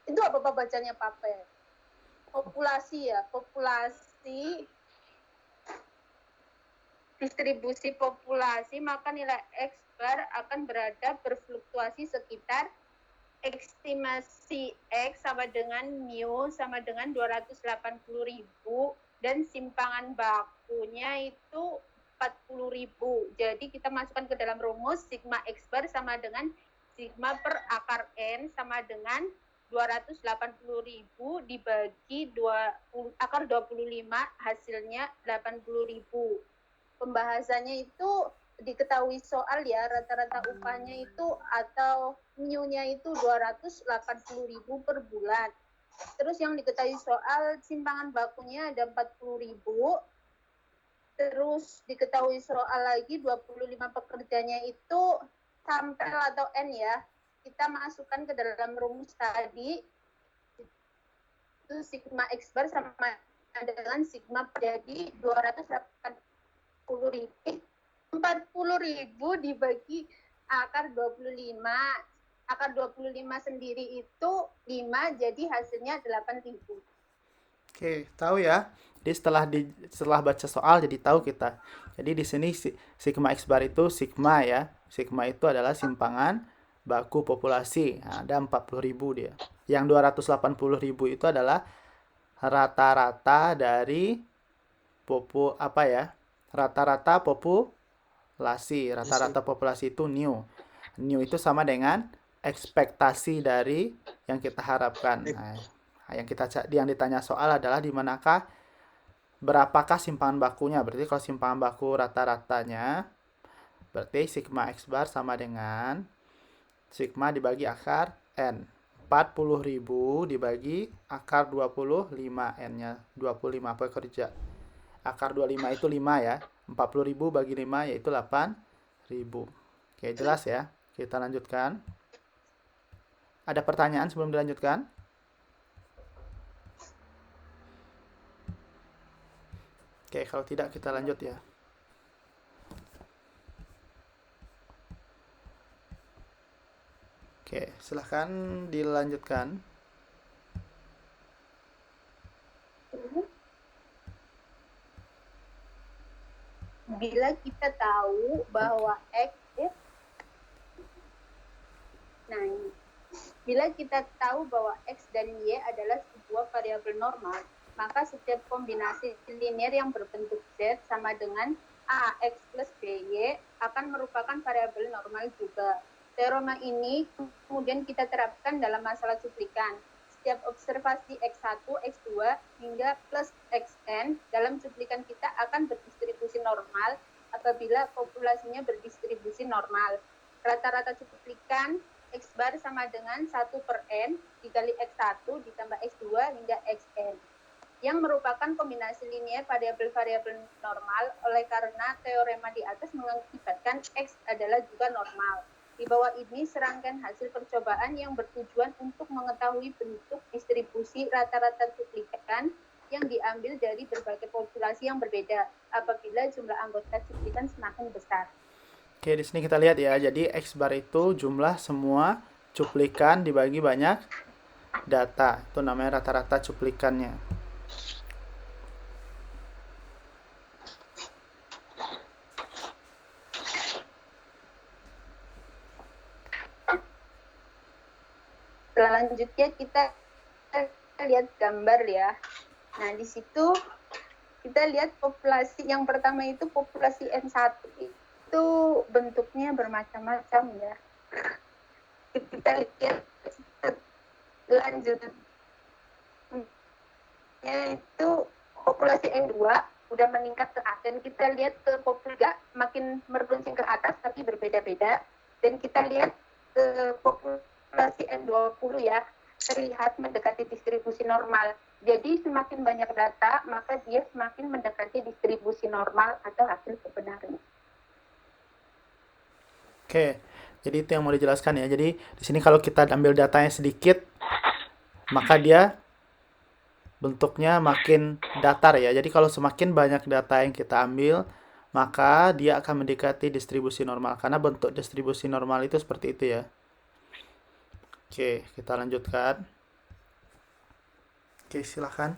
itu apa bacanya Pape? Populasi ya, populasi distribusi populasi, maka nilai X bar akan berfluktuasi sekitar estimasi X sama dengan mu sama dengan 280.000 dan simpangan bakunya itu 40.000. Jadi kita masukkan ke dalam rumus sigma X bar sama dengan sigma per akar N sama dengan 280.000 dibagi akar 25 hasilnya 80.000. Pembahasannya itu diketahui soal ya, rata-rata upahnya itu atau mu-nya itu 280.000 per bulan. Terus yang diketahui soal simpangan bakunya ada 40.000. Terus diketahui soal lagi 25 pekerjanya itu sampel atau N ya. Kita masukkan ke dalam rumus tadi. Itu sigma X bar sama dengan sigma jadi 40.000 dibagi akar 25. Akar 25 sendiri itu 5, jadi hasilnya 8.000. Oke, tahu ya. Jadi setelah baca soal jadi tahu kita. Jadi di sini sigma X bar itu sigma ya. Sigma itu adalah simpangan baku populasi. Nah, ada 40.000 dia. Yang 280.000 itu adalah rata-rata dari rata-rata populasi. Rata-rata populasi itu new. New itu sama dengan ekspektasi dari yang kita harapkan. Nah, yang ditanya soal adalah di manakah berapakah simpangan bakunya. Berarti kalau simpangan baku rata-ratanya berarti sigma X bar sama dengan sigma dibagi akar N. 40.000 dibagi akar 25 N-nya 25 pekerja. Akar 25 itu 5 ya. 40.000 bagi 5 yaitu 8.000. Oke, jelas ya. Kita lanjutkan. Ada pertanyaan sebelum dilanjutkan? Oke, kalau tidak kita lanjut ya. Oke, silahkan dilanjutkan. Bila kita tahu bahwa bila kita tahu bahwa X dan Y adalah sebuah variabel normal, maka setiap kombinasi linear yang berbentuk Z sama dengan AX plus BY akan merupakan variabel normal juga. Teorema ini kemudian kita terapkan dalam masalah cuplikan. Setiap observasi X1, X2 hingga plus Xn dalam cuplikan kita akan berdistribusi normal apabila populasinya berdistribusi normal. Rata-rata cuplikan X bar sama dengan 1 per N dikali X1 ditambah X2 hingga Xn yang merupakan kombinasi linear variabel-variabel normal oleh karena teorema di atas mengakibatkan X adalah juga normal. Di bawah ini serangkaian hasil percobaan yang bertujuan untuk mengetahui bentuk distribusi rata-rata cuplikan yang diambil dari berbagai populasi yang berbeda apabila jumlah anggota cuplikan semakin besar. Oke, di sini kita lihat ya. Jadi X bar itu jumlah semua cuplikan dibagi banyak data. Itu namanya rata-rata cuplikannya. Selanjutnya kita lihat gambar ya. Nah, di situ kita lihat populasi yang pertama itu populasi N1 itu bentuknya bermacam-macam ya. Kita lihat lanjutnya itu populasi N2 udah meningkat ke atas, dan kita lihat ke populasi makin meruncing ke atas tapi berbeda-beda, dan kita lihat ke populasi N20 ya terlihat mendekati distribusi normal. Jadi semakin banyak data maka dia semakin mendekati distribusi normal atau hasil kebenaran. Oke, jadi itu yang mau dijelaskan ya. Jadi di sini kalau kita ambil datanya sedikit, maka dia bentuknya makin datar ya. Jadi kalau semakin banyak data yang kita ambil, maka dia akan mendekati distribusi normal. Karena bentuk distribusi normal itu seperti itu ya. Oke, kita lanjutkan. Oke, silakan.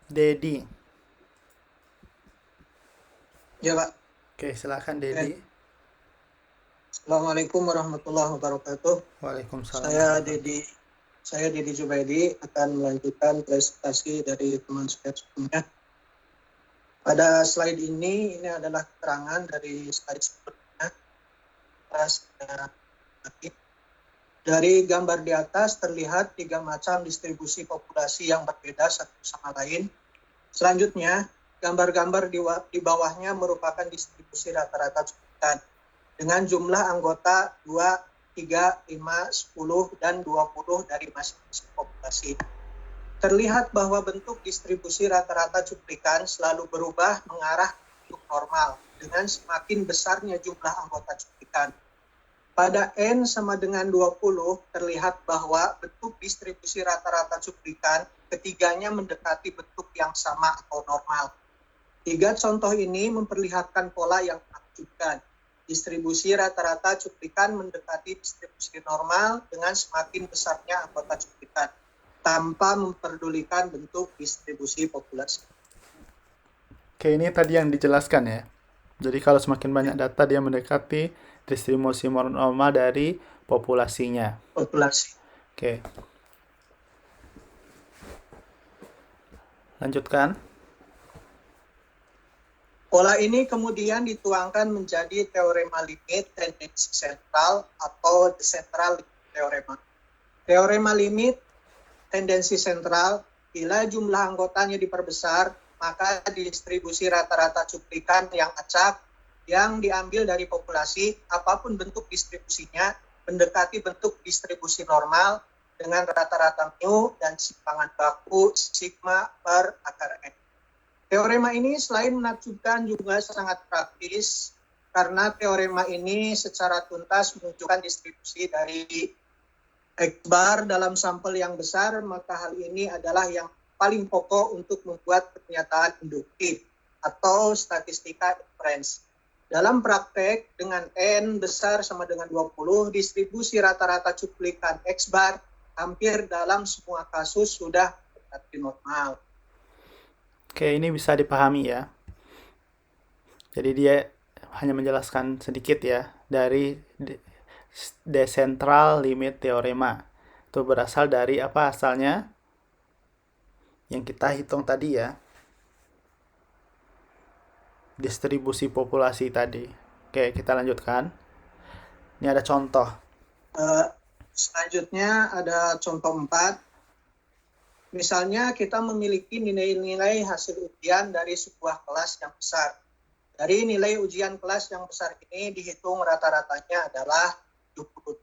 Dedi. Ya, Pak. Oke, silakan Dedi. Assalamualaikum warahmatullahi wabarakatuh. Waalaikumsalam. Saya Dedi Jubaidi akan melanjutkan presentasi dari teman saya sebelumnya. Pada slide ini adalah keterangan dari slide sebelumnya. Dari gambar di atas terlihat 3 macam distribusi populasi yang berbeda satu sama lain. Selanjutnya, gambar-gambar di bawahnya merupakan distribusi rata-rata cuplikan dengan jumlah anggota 2, 3, 5, 10, dan 20 dari masing-masing populasi. Terlihat bahwa bentuk distribusi rata-rata cuplikan selalu berubah mengarah ke normal dengan semakin besarnya jumlah anggota cuplikan. Pada N sama dengan 20, terlihat bahwa bentuk distribusi rata-rata cuplikan ketiganya mendekati bentuk yang sama atau normal. 3 contoh ini memperlihatkan pola yang menakjubkan. Distribusi rata-rata cuplikan mendekati distribusi normal dengan semakin besarnya anggota cuplikan, tanpa memperdulikan bentuk distribusi populasi. Oke, ini tadi yang dijelaskan ya. Jadi kalau semakin banyak data, dia mendekati distribusi normal dari populasinya. Populasi. Oke. Lanjutkan. Pola ini kemudian dituangkan menjadi teorema limit tendensi sentral atau the central limit theorem. Teorema limit tendensi sentral, bila jumlah anggotanya diperbesar, maka distribusi rata-rata cuplikan yang acak yang diambil dari populasi, apapun bentuk distribusinya, mendekati bentuk distribusi normal dengan rata-rata mu dan simpangan baku sigma per akar N. Teorema ini selain menakjubkan juga sangat praktis, karena teorema ini secara tuntas menunjukkan distribusi dari X bar dalam sampel yang besar, maka hal ini adalah yang paling pokok untuk membuat pernyataan induktif atau statistika inference. Dalam praktek, dengan N besar sama dengan 20, distribusi rata-rata cuplikan X bar hampir dalam semua kasus sudah mendekati normal. Oke, ini bisa dipahami ya. Jadi dia hanya menjelaskan sedikit ya dari decentral limit theorema. Itu berasal dari apa asalnya? Yang kita hitung tadi ya. Distribusi populasi tadi. Oke, kita lanjutkan. Ini ada contoh. Selanjutnya ada contoh 4. Misalnya kita memiliki nilai-nilai hasil ujian dari sebuah kelas yang besar. Dari nilai ujian kelas yang besar ini dihitung rata-ratanya adalah 72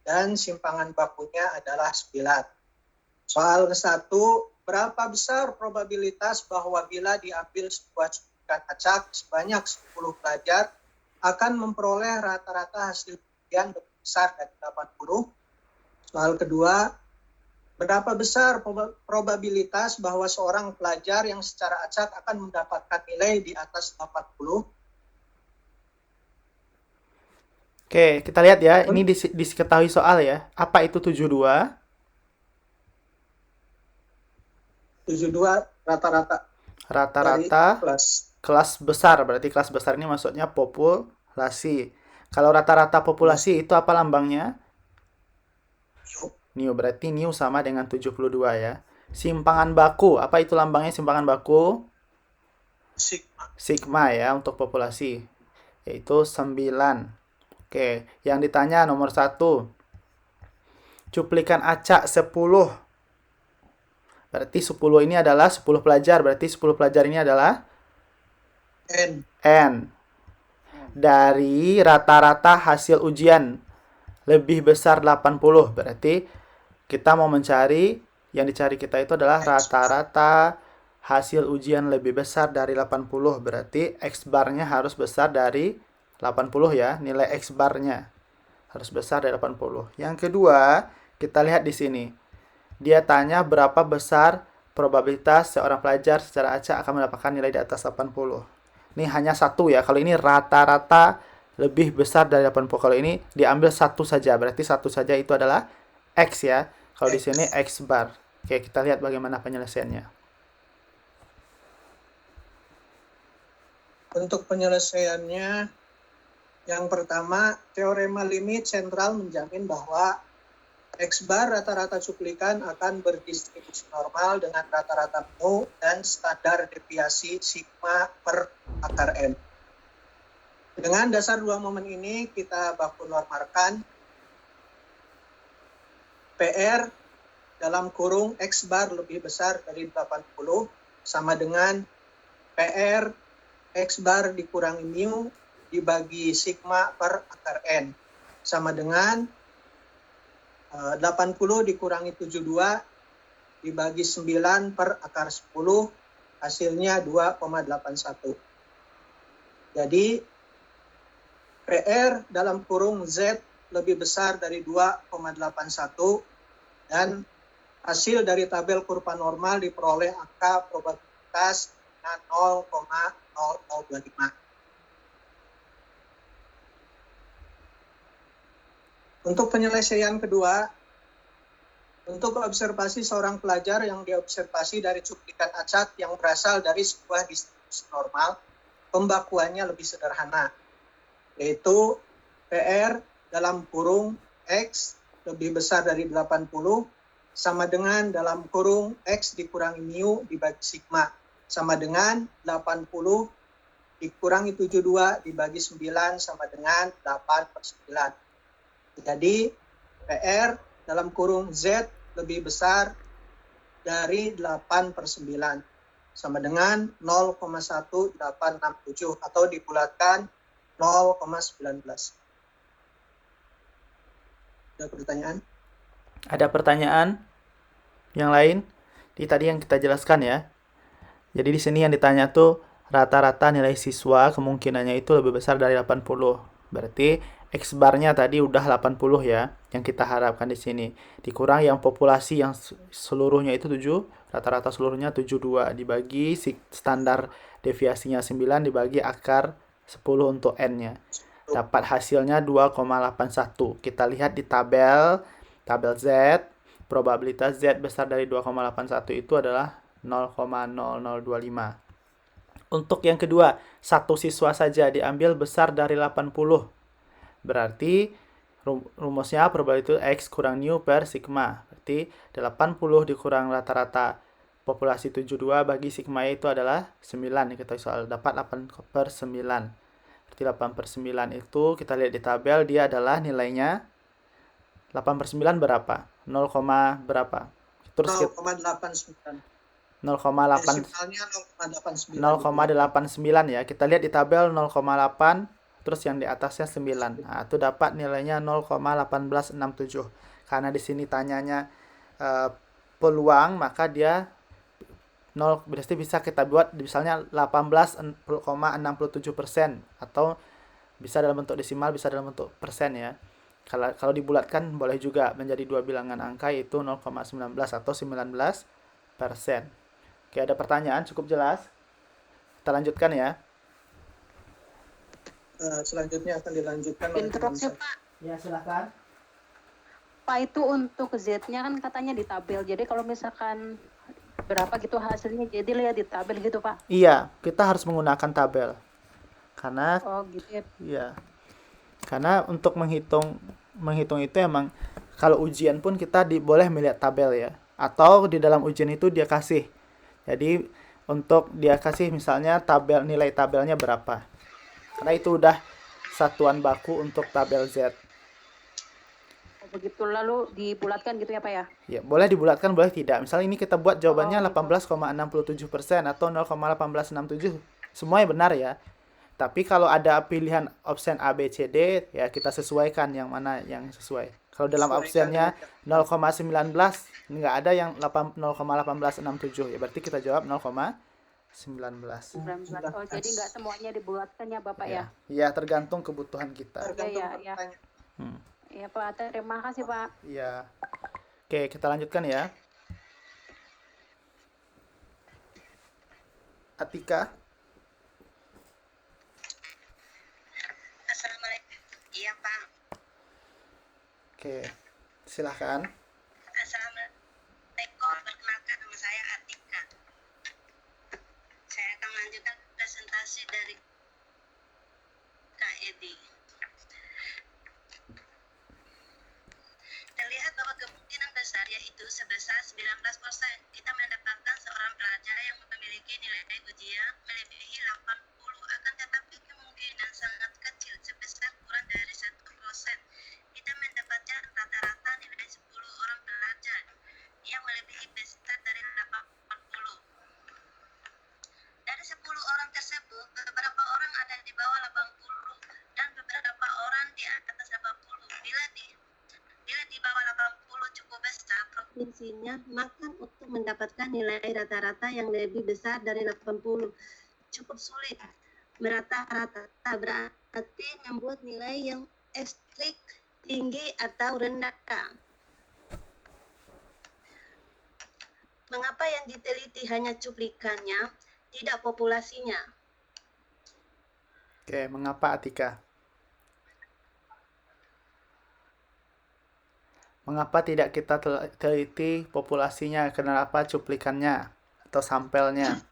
dan simpangan bakunya adalah 9. Soal ke-1, berapa besar probabilitas bahwa bila diambil sebuah cuplikan cuplikan acak sebanyak 10 pelajar akan memperoleh rata-rata hasil ujian lebih besar dari 80. Soal kedua, berapa besar probabilitas bahwa seorang pelajar yang secara acak akan mendapatkan nilai di atas 80? Oke, kita lihat ya. Ini diketahui soal ya. Apa itu 72? 72 rata-rata dari Rata-rata kelas. kelas besar. Berarti kelas besar ini maksudnya populasi. Kalau rata-rata populasi itu apa lambangnya? New. Berarti new sama dengan 72 ya. Simpangan baku. Apa itu lambangnya simpangan baku? Sigma. Sigma ya untuk populasi. Yaitu 9. Oke, yang ditanya nomor 1. Cuplikan acak 10. Berarti 10 ini adalah 10 pelajar. Berarti 10 pelajar ini adalah N. Dari rata-rata hasil ujian lebih besar 80. Berarti kita mau mencari, yang dicari kita itu adalah rata-rata hasil ujian lebih besar dari 80. Berarti X barnya harus besar dari 80 ya. Nilai X barnya harus besar dari 80. Yang kedua, kita lihat di sini. Dia tanya berapa besar probabilitas seorang pelajar secara acak akan mendapatkan nilai di atas 80. Ini hanya satu ya. Kalau ini rata-rata lebih besar dari 80. Kalau ini diambil satu saja. Berarti satu saja itu adalah X ya. Kalau di sini X bar. Oke, kita lihat bagaimana penyelesaiannya. Untuk penyelesaiannya, yang pertama, teorema limit sentral menjamin bahwa X bar rata-rata cuplikan akan berdistribusi normal dengan rata-rata mu dan standar deviasi sigma per akar N. Dengan dasar dua momen ini, kita baku normalkan PR dalam kurung X bar lebih besar dari 80 sama dengan PR X bar dikurangi mu dibagi sigma per akar N sama dengan 80 dikurangi 72 dibagi 9 per akar 10 hasilnya 2,81. Jadi PR dalam kurung Z lebih besar dari 2,81 dan hasil dari tabel kurva normal diperoleh angka probabilitas 0,0025. Untuk penyelesaian kedua, untuk observasi seorang pelajar yang diobservasi dari cuplikan acak yang berasal dari sebuah distribusi normal, pembakuannya lebih sederhana, yaitu PR dalam kurung X lebih besar dari 80 sama dengan dalam kurung X dikurangi mu dibagi sigma sama dengan 80 dikurangi 72 dibagi 9 sama dengan 8/9. Jadi PR dalam kurung Z lebih besar dari 8/9 sama dengan 0,1867 atau dibulatkan 0,19. Ada pertanyaan? Ada pertanyaan yang lain? Di tadi yang kita jelaskan ya. Jadi di sini yang ditanya tuh rata-rata nilai siswa kemungkinannya itu lebih besar dari 80. Berarti X barnya tadi udah 80 ya, yang kita harapkan di sini. Dikurang yang populasi yang seluruhnya itu 7, rata-rata seluruhnya 72 dibagi standar deviasinya 9 dibagi akar 10 untuk N-nya. Dapat hasilnya 2,81. Kita lihat di tabel Z, probabilitas Z besar dari 2,81 itu adalah 0,0025. Untuk yang kedua, satu siswa saja diambil besar dari 80. Berarti rumusnya probabilitas X kurang nu per sigma. Berarti 80 dikurang rata-rata populasi 72 bagi sigma itu adalah 9. Kita soal dapat 8/9. Berarti 8/9 itu kita lihat di tabel dia adalah nilainya 8/9 berapa? 0, berapa? Terus 0,89. 0,8 Desimalnya 0,89. 0,89 ya. Kita lihat di tabel 0,8 terus yang di atasnya 9. Nah, itu dapat nilainya 0,1867. Karena di sini tanyanya peluang, maka dia berarti bisa kita buat misalnya 18,67% atau bisa dalam bentuk desimal, bisa dalam bentuk persen ya. Kalau dibulatkan boleh juga menjadi dua bilangan angka, yaitu 0,19 atau 19%. Oke, ada pertanyaan cukup jelas? Kita lanjutkan ya. Selanjutnya akan dilanjutkan oleh Interupsi teman saya. Pak. Ya, silakan. Pak, itu untuk Z-nya kan katanya di tabel. Jadi kalau misalkan berapa gitu hasilnya, jadi lihat di tabel gitu Pak. Iya, kita harus menggunakan tabel. Karena Oh gitu ya. ya, karena untuk menghitung itu emang kalau ujian pun kita boleh melihat tabel ya. Atau di dalam ujian itu dia kasih. Jadi untuk dia kasih misalnya nilai tabelnya berapa. Karena itu udah satuan baku untuk tabel Z. Begitu lalu dibulatkan gitu ya Pak ya. Ya, boleh dibulatkan, boleh tidak. Misalnya ini kita buat jawabannya 18,67% atau 0,1867. Semuanya benar ya. Tapi kalau ada pilihan option A, B, C, D, ya kita sesuaikan yang mana yang sesuai. Kalau dalam optionnya 0,19, nggak ada yang 0,1867. Ya berarti kita jawab 0,19. 19. Oh jadi nggak semuanya dibulatkan ya Bapak ya. Iya, tergantung kebutuhan kita. Tergantung Iya. pertanyaan. Iya Pak, terima kasih Pak. Iya. Oke, kita lanjutkan ya. Atika. Assalamualaikum. Iya Pak. Oke, silahkan. Assalamualaikum. Perkenalkan nama saya Atika. Saya akan melanjutkan presentasi dari Kak Edi. Terlihat bahwa kemungkinan besar yaitu sebesar 19% kita mendapatkan seorang pelajar yang memiliki nilai ujian melebihi 80, akan tetapi kemungkinan sangat kecil sebesar kurang dari 1% kita mendapatkan rata-rata nilai 10 orang pelajar yang melebihi besar dari 80. Dari 10 orang tersebut, beberapa orang ada di bawah 80 dan beberapa orang di atas 80. Bila di bawah 80 cukup besar provinsinya, maka untuk mendapatkan nilai rata-rata yang lebih besar dari 80 cukup sulit. Merata-rata berarti membuat nilai yang ekstrik, tinggi atau rendah. Mengapa yang diteliti hanya cuplikannya, tidak populasinya? Oke, mengapa Atika? Mengapa tidak kita teliti populasinya? Kenapa cuplikannya atau sampelnya?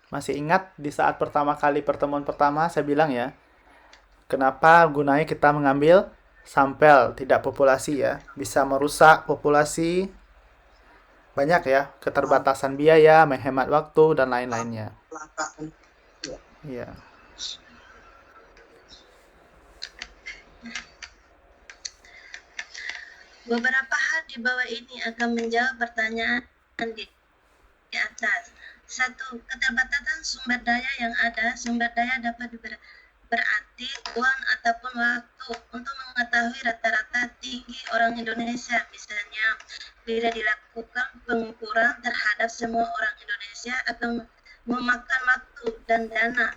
Masih ingat di saat pertemuan pertama saya bilang ya, kenapa gunanya kita mengambil sampel, tidak populasi ya? Bisa merusak populasi, banyak ya, keterbatasan biaya, menghemat waktu, dan lain-lainnya. Iya. Beberapa hal di bawah ini akan menjawab pertanyaan di atas. 1. Keterbatasan sumber daya yang ada. Sumber daya dapat berarti uang ataupun waktu. Untuk mengetahui rata-rata tinggi orang Indonesia, misalnya, bila dilakukan pengukuran terhadap semua orang Indonesia akan memakan waktu dan dana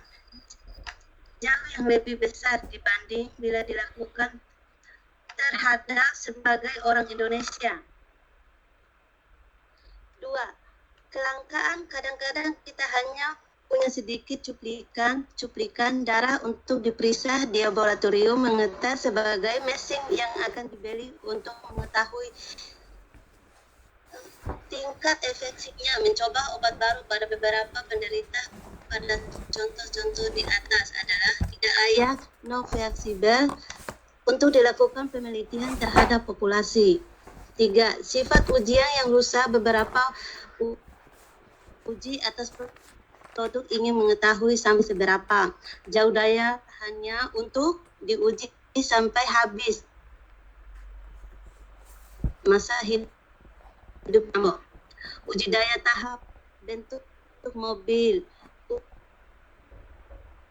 jauh yang lebih besar dibanding bila dilakukan terhadap sebagai orang Indonesia. 2. Kelangkaan, kadang-kadang kita hanya punya sedikit cuplikan darah untuk diperiksa di laboratorium, mengetes sebagai mesin yang akan dibeli untuk mengetahui tingkat efektifnya mencoba obat baru pada beberapa penderita. Pada contoh-contoh di atas adalah tidak layak, non fleksibel, untuk dilakukan penelitian terhadap populasi. 3. Sifat ujian yang rusak. Beberapa uji atas produk ingin mengetahui sampai seberapa jauh daya hanya untuk diuji sampai habis masa hidup kamu. Uji daya tahap bentuk mobil,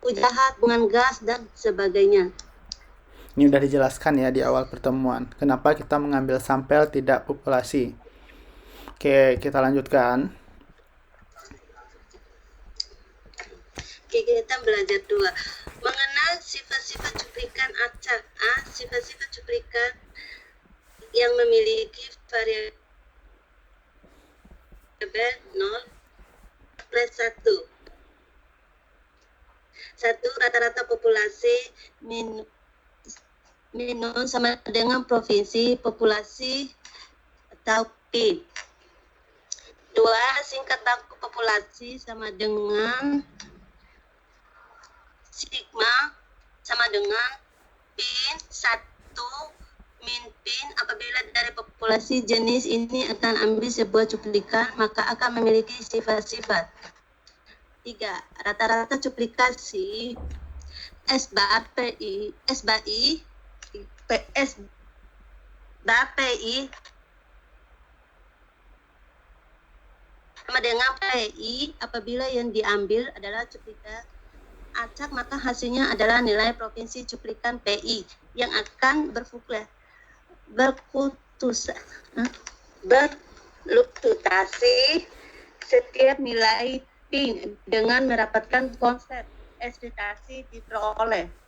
uji hubungan gas dan sebagainya. Ini udah dijelaskan ya di awal pertemuan. Kenapa kita mengambil sampel tidak populasi. Oke, kita lanjutkan. Oke, kita belajar 2. Mengenal sifat-sifat cuplikan acak. A. Sifat-sifat cuplikan yang memiliki variabel 0 plus 1. 1. Rata-rata populasi minus sama dengan provinsi populasi atau P. 2. Singkat baku populasi sama dengan sigma sama dengan pin 1 min pin. Apabila dari populasi jenis ini akan ambil sebuah cuplikan, maka akan memiliki sifat-sifat. 3. Rata-rata cuplikasi S bar PI sama dengan PI apabila yang diambil adalah cuplikan acak, maka hasilnya adalah nilai provinsi cuplikan PI yang akan berfluktuasi setiap nilai PIN dengan mendapatkan konsep ekspektasi diperoleh.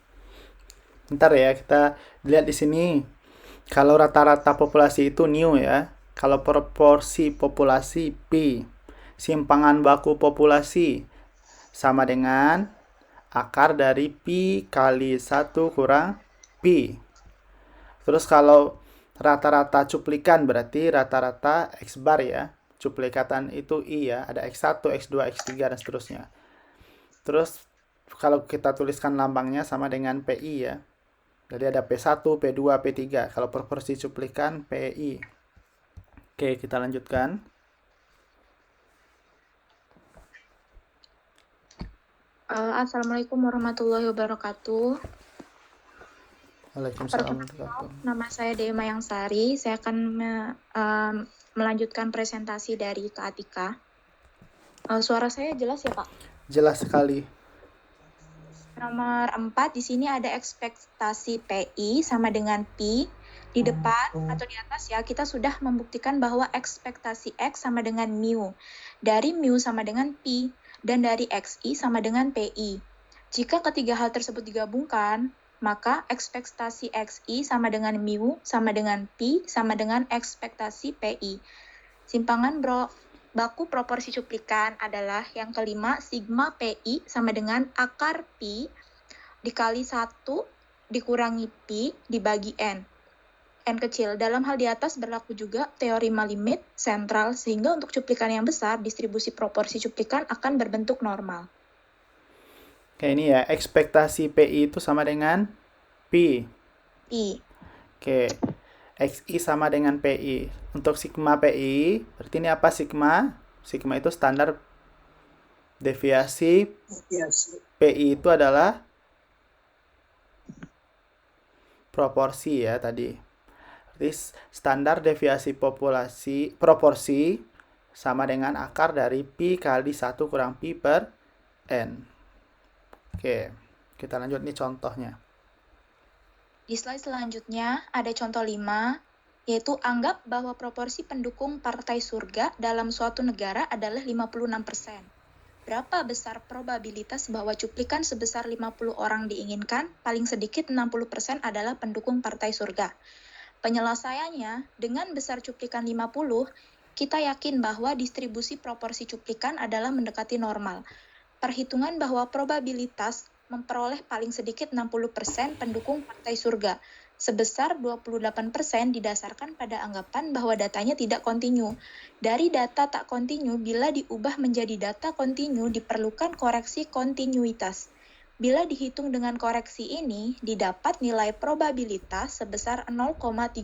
Bentar ya, kita lihat di sini. Kalau rata-rata populasi itu new ya. Kalau proporsi populasi P. Simpangan baku populasi sama dengan akar dari Pi kali 1 kurang Pi. Terus kalau rata-rata cuplikan berarti rata-rata X bar ya. Cuplikatan itu I ya. Ada X1, X2, X3 dan seterusnya. Terus kalau kita tuliskan lambangnya sama dengan PI ya. Jadi ada P1, P2, P3. Kalau proporsi cuplikan PI. Oke, kita lanjutkan. Assalamualaikum warahmatullahi wabarakatuh. Waalaikumsalam warahmatullahi wabarakatuh. Nama saya Dema Yangsari. Saya akan melanjutkan presentasi dari Kak Atika. Suara saya jelas ya, Pak? Jelas sekali. Nomor 4, di sini ada ekspektasi PI sama dengan P. Di depan atau di atas ya, kita sudah membuktikan bahwa ekspektasi X sama dengan mu. Dari mu sama dengan P. Dan dari XI sama dengan PI. Jika ketiga hal tersebut digabungkan, maka ekspektasi XI sama dengan mu sama dengan P sama dengan ekspektasi PI. Simpangan baku proporsi cuplikan adalah yang kelima, sigma PI sama dengan akar P dikali 1 dikurangi P dibagi N. N kecil. Dalam hal di atas berlaku juga teorema limit sentral, sehingga untuk cuplikan yang besar, distribusi proporsi cuplikan akan berbentuk normal. Oke, ini ya, ekspektasi PI itu sama dengan P. P. Oke, XI sama dengan PI. Untuk sigma PI, berarti ini apa sigma? Sigma itu standar deviasi. PI itu adalah proporsi ya tadi. Berarti standar deviasi proporsi sama dengan akar dari Pi kali 1 kurang Pi per N. Oke, kita lanjut nih contohnya. Di slide selanjutnya ada contoh 5, yaitu anggap bahwa proporsi pendukung partai surga dalam suatu negara adalah 56%. Berapa besar probabilitas bahwa cuplikan sebesar 50 orang diinginkan, paling sedikit 60% adalah pendukung partai surga? Penyelesaiannya, dengan besar cuplikan 50, kita yakin bahwa distribusi proporsi cuplikan adalah mendekati normal. Perhitungan bahwa probabilitas memperoleh paling sedikit 60% pendukung partai surga, sebesar 28% didasarkan pada anggapan bahwa datanya tidak kontinu. Dari data tak kontinu, bila diubah menjadi data kontinu, diperlukan koreksi kontinuitas. Bila dihitung dengan koreksi ini, didapat nilai probabilitas sebesar 0,3034,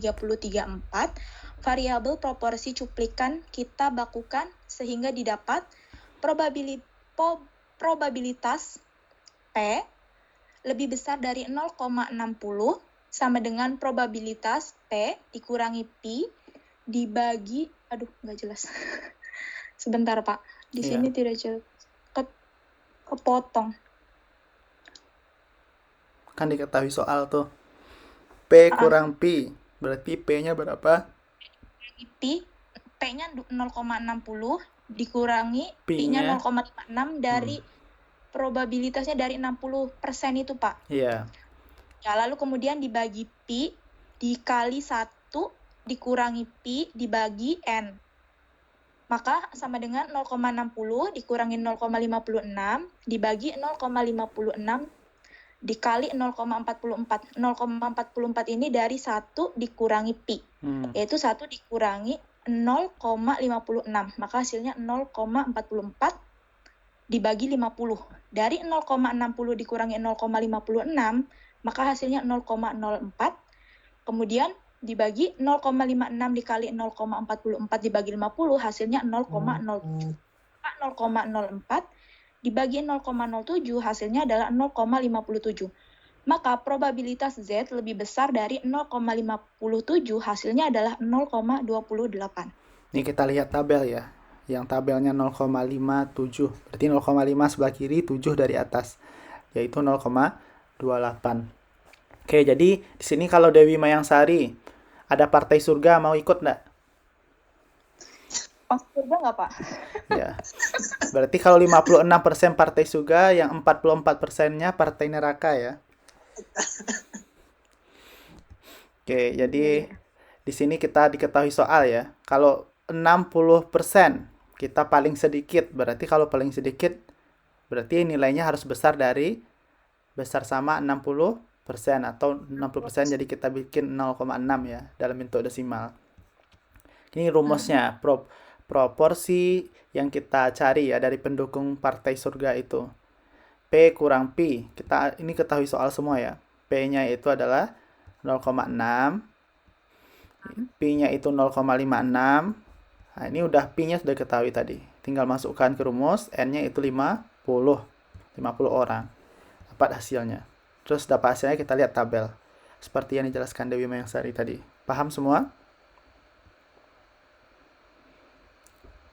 variabel proporsi cuplikan kita bakukan sehingga didapat probabilitas P lebih besar dari 0,60 sama dengan probabilitas P dikurangi Pi dibagi, nggak jelas. Sebentar Pak, di sini tidak jelas, kepotong. Kan diketahui soal tuh. P kurang Pi. Berarti P-nya berapa? P-nya 0,60 dikurangi Pi-nya? Pi-nya 0,56 dari probabilitasnya dari 60% itu, Pak. Iya. Ya, lalu kemudian dibagi Pi dikali 1 dikurangi Pi dibagi N. Maka sama dengan 0,60 dikurangi 0,56 dibagi 0,56 dikali 0,44. 0,44 ini dari 1 dikurangi Pi. Yaitu 1 dikurangi 0,56. Maka hasilnya 0,44 dibagi 50. Dari 0,60 dikurangi 0,56, maka hasilnya 0,04. Kemudian dibagi 0,56 dikali 0,44 dibagi 50, hasilnya 0,07. 0,04 dibagi 0,07 hasilnya adalah 0,57. Maka probabilitas Z lebih besar dari 0,57 hasilnya adalah 0,28. Ini kita lihat tabel ya. Yang tabelnya 0,57. Berarti 0,5 sebelah kiri, 7 dari atas. Yaitu 0,28. Oke, jadi di sini kalau Dewi Mayangsari ada Partai Surga, mau ikut enggak? Pas surga nggak, Pak? Ya. Berarti kalau 56% Partai Surga, yang 44%-nya Partai Neraka ya. Oke, jadi di sini kita diketahui soal ya. Kalau 60% kita paling sedikit, berarti kalau paling sedikit berarti nilainya harus besar sama 60% atau 60%, jadi kita bikin 0,6 ya dalam bentuk desimal. Ini rumusnya, proporsi yang kita cari ya dari pendukung Partai Surga itu. P kurang Pi. Kita ini ketahui soal semua ya. P-nya itu adalah 0,6. Pi-nya itu 0,56. Nah, ini udah Pi-nya sudah ketahui tadi. Tinggal masukkan ke rumus, N-nya itu 50 orang. Dapat hasilnya. Terus dapat hasilnya kita lihat tabel. Seperti yang dijelaskan Dewi Mayangsari tadi. Paham semua?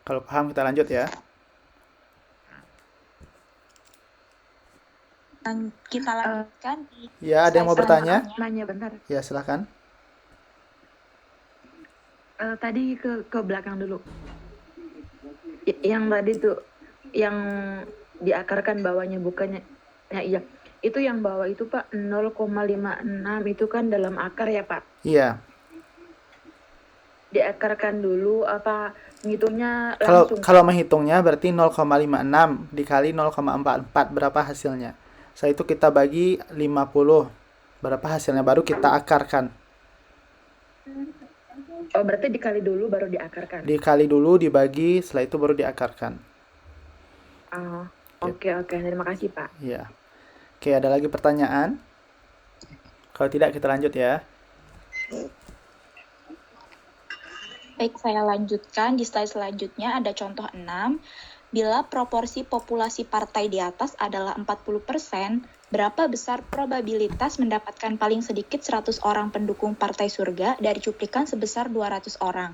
Kalau paham kita lanjut ya. Dan kita lanjutkan di Ya, ada yang mau bertanya? Nanya bentar. Ya, silakan. Tadi ke belakang dulu. Yang tadi tuh yang diakarkan bawahnya bukannya. Ya, iya. Itu yang bawah itu Pak 0,56 itu kan dalam akar ya Pak? Iya. Diakarkan dulu apa ngitungnya langsung? Kalau menghitungnya berarti 0,56 dikali 0,44 berapa hasilnya? Setelah itu kita bagi 50. Berapa hasilnya baru kita akarkan. Oh, berarti dikali dulu baru diakarkan. Dikali dulu dibagi, setelah itu baru diakarkan. Oh, oke. Terima kasih, Pak. Iya. Oke, ada lagi pertanyaan? Kalau tidak kita lanjut ya. Baik, saya lanjutkan. Di slide selanjutnya ada contoh 6. Bila proporsi populasi partai di atas adalah 40%, berapa besar probabilitas mendapatkan paling sedikit 100 orang pendukung Partai Surga dari cuplikan sebesar 200 orang?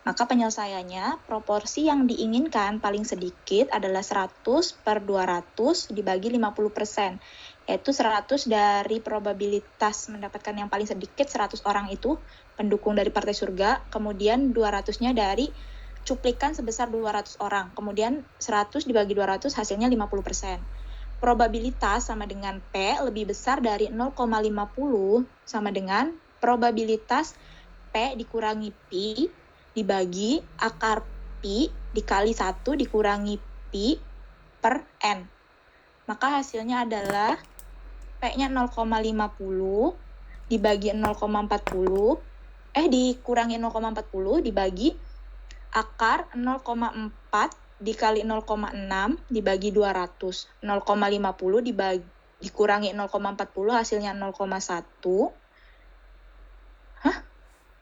Maka penyelesaiannya, proporsi yang diinginkan paling sedikit adalah 100 per 200 dibagi 50%. Yaitu 100 dari probabilitas mendapatkan yang paling sedikit 100 orang itu pendukung dari Partai Surga, kemudian 200-nya dari cuplikan sebesar 200 orang. Kemudian 100 dibagi 200 hasilnya 50%. Probabilitas sama dengan P lebih besar dari 0,50 sama dengan probabilitas P dikurangi Pi dibagi akar Pi dikali 1 dikurangi Pi per N. Maka hasilnya adalah P-nya 0,50 dibagi 0,40 dikurangi 0,40 dibagi akar 0,4 dikali 0,6 dibagi 200. 0,50 dikurangi 0,40 hasilnya 0,1.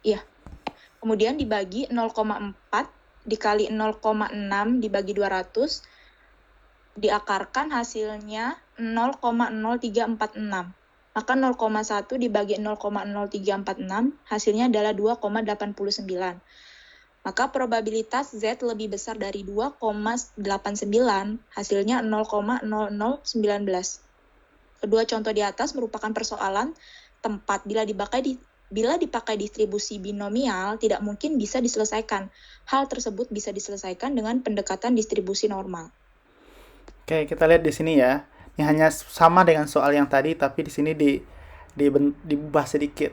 Iya. Kemudian dibagi 0,4 dikali 0,6 dibagi 200 diakarkan hasilnya 0,0346. Maka 0,1 dibagi 0,0346 hasilnya adalah 2,89. Maka probabilitas Z lebih besar dari 2,89 hasilnya 0,0019. Kedua contoh di atas merupakan persoalan tempat bila dipakai distribusi binomial tidak mungkin bisa diselesaikan. Hal tersebut bisa diselesaikan dengan pendekatan distribusi normal. Oke, kita lihat di sini ya. Ini hanya sama dengan soal yang tadi, tapi di sini diubah sedikit.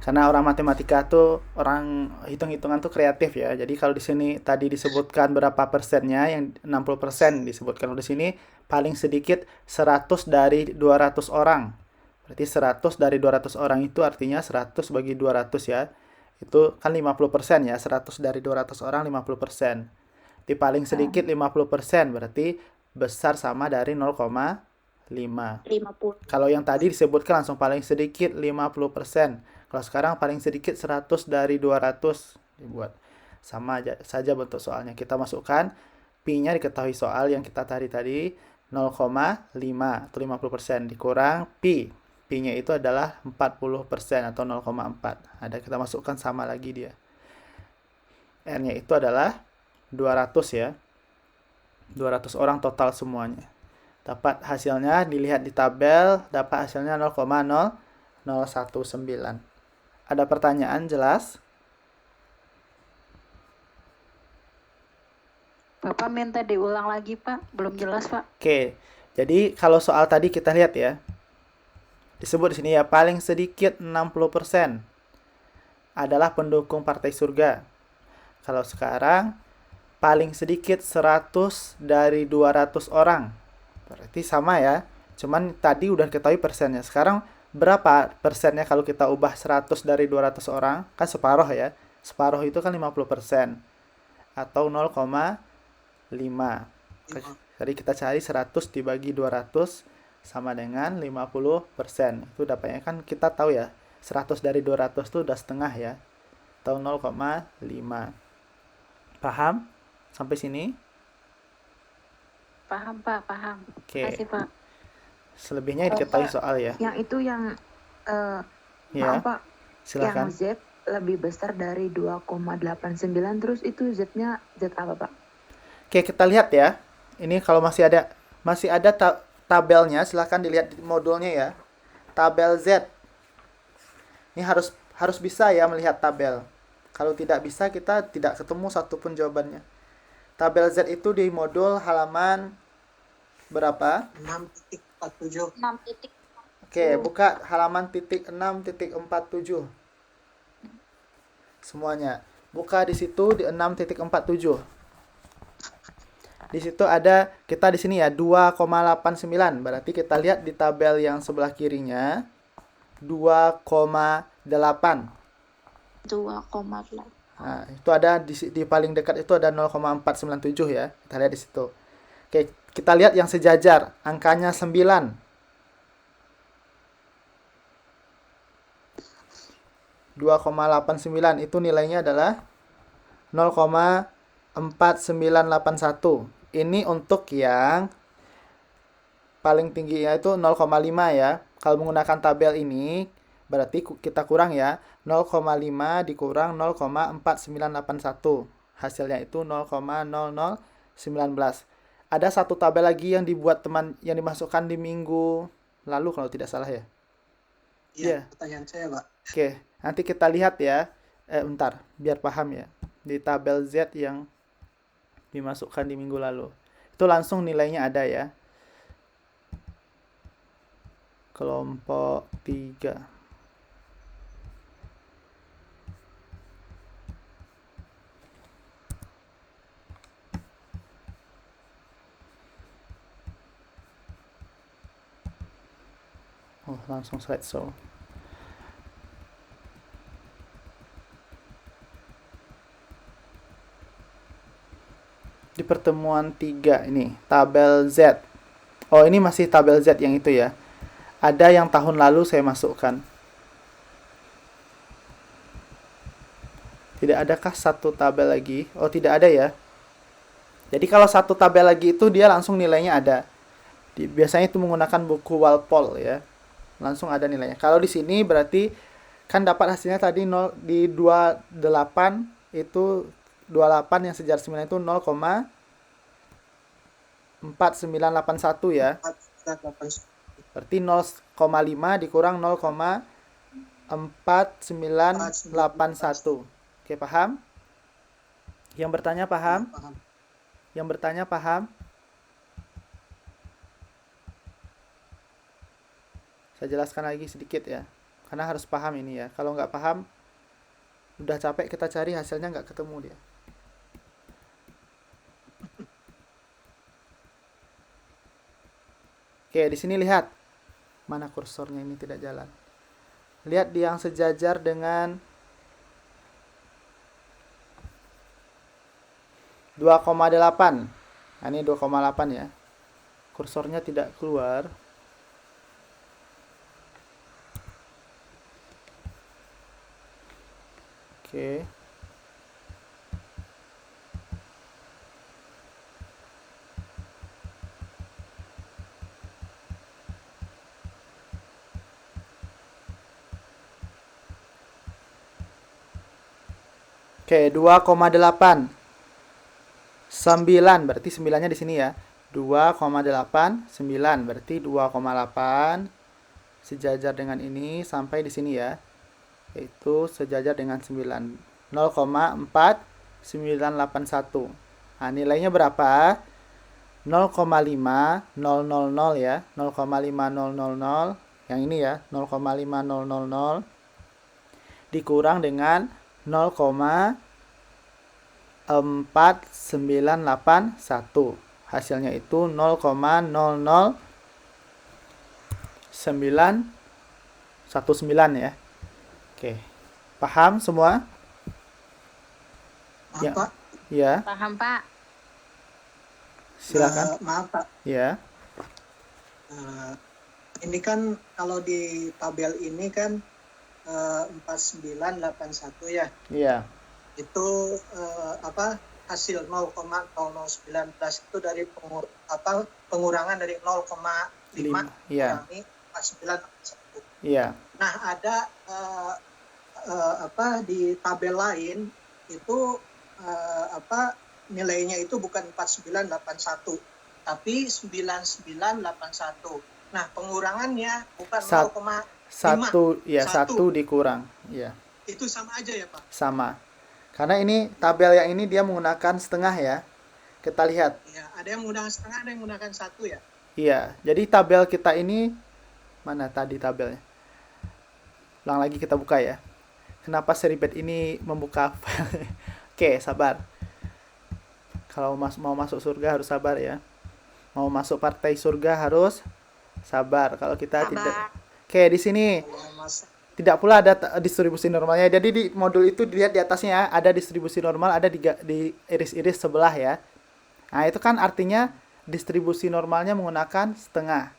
Karena orang matematika tuh, orang hitung-hitungan tuh kreatif ya. Jadi kalau di sini tadi disebutkan berapa persennya, yang 60% disebutkan. Kalau di sini paling sedikit 100 dari 200 orang. Berarti 100 dari 200 orang itu artinya 100 bagi 200 ya. Itu kan 50% ya. 100 dari 200 orang 50%. Di paling sedikit 50%, berarti besar sama dari 0,5. 50. Kalau yang tadi disebutkan langsung paling sedikit 50%. Kalau sekarang paling sedikit 100 dari 200 dibuat. Sama saja bentuk soalnya. Kita masukkan pi-nya diketahui soal yang kita tadi 0,5 atau 50% dikurang pi. Pi-nya itu adalah 40% atau 0,4. Ada kita masukkan sama lagi dia. R-nya itu adalah 200 ya. 200 orang total semuanya. Dapat hasilnya, dilihat di tabel, dapat hasilnya 0,0019. Ada pertanyaan jelas? Bapak minta diulang lagi, Pak. Belum jelas, Pak. Oke. Jadi kalau soal tadi kita lihat ya. Disebut di sini ya, paling sedikit 60% adalah pendukung Partai Surga. Kalau sekarang paling sedikit 100 dari 200 orang. Berarti sama ya. Cuman tadi udah ketahui persennya. Sekarang berapa persennya kalau kita ubah 100 dari 200 orang? Kan separuh ya. Separuh itu kan 50%. Atau 0,5. Jadi kita cari 100 dibagi 200 sama dengan 50%. Itu dapatnya kan kita tahu ya. 100 dari 200 itu udah setengah ya. Atau 0,5. Paham? Sampai sini? Paham, Pak. Paham. Oke. Makasih, Pak. Selebihnya diketahui soal ya. Yang itu yang Ya. maaf Pak, Silakan. yang Z lebih besar dari 2,89 terus itu Z-nya Z apa Pak? Oke, kita lihat ya. Ini kalau masih ada tabelnya, silahkan dilihat di modulnya ya. Tabel Z. Ini harus bisa ya melihat tabel. Kalau tidak bisa, kita tidak ketemu satupun jawabannya. Tabel Z itu di modul halaman berapa? 6.47. 6. Oke, buka halaman titik 6.47. Semuanya. Buka di situ di 6.47. Di situ ada kita di sini ya 2,89. Berarti kita lihat di tabel yang sebelah kirinya 2,8. 2,8. Nah, itu ada di paling dekat itu ada 0,497 ya. Kita lihat di situ. Oke, kita lihat yang sejajar, angkanya 9. 2,89 itu nilainya adalah 0,4981. Ini untuk yang paling tingginya itu 0,5 ya. Kalau menggunakan tabel ini berarti kita kurang ya. 0,5 dikurang 0,4981. Hasilnya itu 0,0019. Ada satu tabel lagi yang dibuat teman yang dimasukkan di minggu lalu kalau tidak salah ya. Iya, pertanyaan saya, Pak. Oke, nanti kita lihat ya. Bentar, biar paham ya. Di tabel Z yang dimasukkan di minggu lalu. Itu langsung nilainya ada ya. Kelompok 3. Oh, langsung slideshow. Di pertemuan 3 ini, tabel Z. Oh, ini masih tabel Z yang itu ya. Ada yang tahun lalu saya masukkan. Tidak adakah satu tabel lagi? Oh, tidak ada ya. Jadi kalau satu tabel lagi itu dia langsung nilainya ada. Biasanya itu menggunakan buku Walpole ya. Langsung ada nilainya. Kalau di sini berarti kan dapat hasilnya tadi 0 di 28 itu 28 yang sejajar 9 itu 0,4981 ya. 4,8. Berarti 0,5 dikurang 0,4981 4981. Oke, paham? Yang bertanya paham? Paham. Yang bertanya paham? Saya jelaskan lagi sedikit ya. Karena harus paham ini ya. Kalau nggak paham, udah capek kita cari hasilnya nggak ketemu dia. Oke, di sini lihat. Mana kursornya ini tidak jalan. Lihat di yang sejajar dengan 2,8. Nah, ini 2,8 ya. Kursornya tidak keluar. Oke. Oke, 2,8. 9 berarti 9-nya di sini ya. 2,8 9 berarti 2,8 sejajar dengan ini sampai di sini ya. Yaitu sejajar dengan 9. 0,4981. Nah, nilainya berapa? 0,5000 ya. 0,5000 yang ini ya, 0,5000 dikurang dengan 0,4981. Hasilnya itu 0,00919 ya. Oke. Paham semua? Maaf, Ya. Pak. Ya, Paham, Pak? silakan. Maaf, Pak. Ya. Ini kan kalau di tabel ini kan 4981 ya. Iya. Itu hasil 0,0019 itu dari pengurangan dari 0,5 Iya. kurangi 4981. Iya. Nah, ada di tabel lain itu nilainya itu bukan 4981 tapi 9981. Nah, pengurangannya bukan 0,5. Satu ya, Satu. 1 dikurang. Iya. Itu sama aja ya, Pak? Sama. Karena ini tabel yang ini dia menggunakan setengah ya. Kita lihat. Ya, ada yang menggunakan setengah, ada yang menggunakan 1 ya. Iya. Jadi tabel kita ini mana tadi tabelnya? Ulang lagi kita buka ya. Kenapa seribet ini membuka file? Oke, sabar. Kalau mau masuk surga harus sabar ya. Mau masuk partai surga harus sabar. Kalau kita tidak. Oke, di sini tidak pula ada distribusi normalnya. Jadi di modul itu dilihat di atasnya ya, ada distribusi normal, ada di iris-iris sebelah ya. Nah, itu kan artinya distribusi normalnya menggunakan setengah.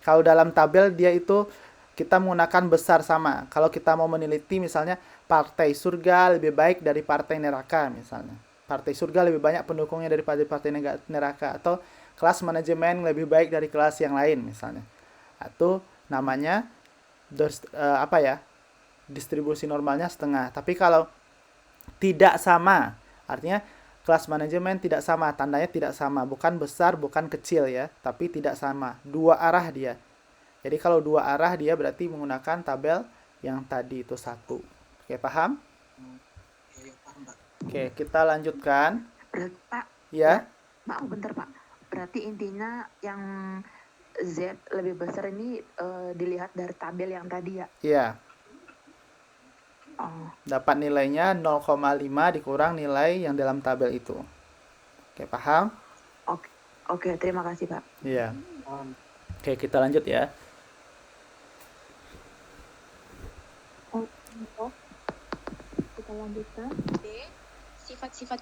Kalau dalam tabel dia itu kita menggunakan besar sama. Kalau kita mau meneliti misalnya partai surga lebih baik dari partai neraka misalnya. Partai surga lebih banyak pendukungnya daripada partai neraka, atau kelas manajemen lebih baik dari kelas yang lain misalnya. Atau namanya distribusi normalnya setengah. Tapi kalau tidak sama, artinya kelas manajemen tidak sama, tandanya tidak sama, bukan besar, bukan kecil ya, tapi tidak sama, dua arah dia. Jadi kalau dua arah dia berarti menggunakan tabel yang tadi itu 1. Oke, paham? Oke, kita lanjutkan. Pak. Ya. Maaf bentar, Pak. Berarti intinya yang Z lebih besar ini dilihat dari tabel yang tadi ya? Iya. Oh. Dapat nilainya 0,5 dikurang nilai yang dalam tabel itu. Oke, paham? Oke, terima kasih, Pak. Iya. Oke, kita lanjut ya. Kita lanjutkan. D. Sifat-sifat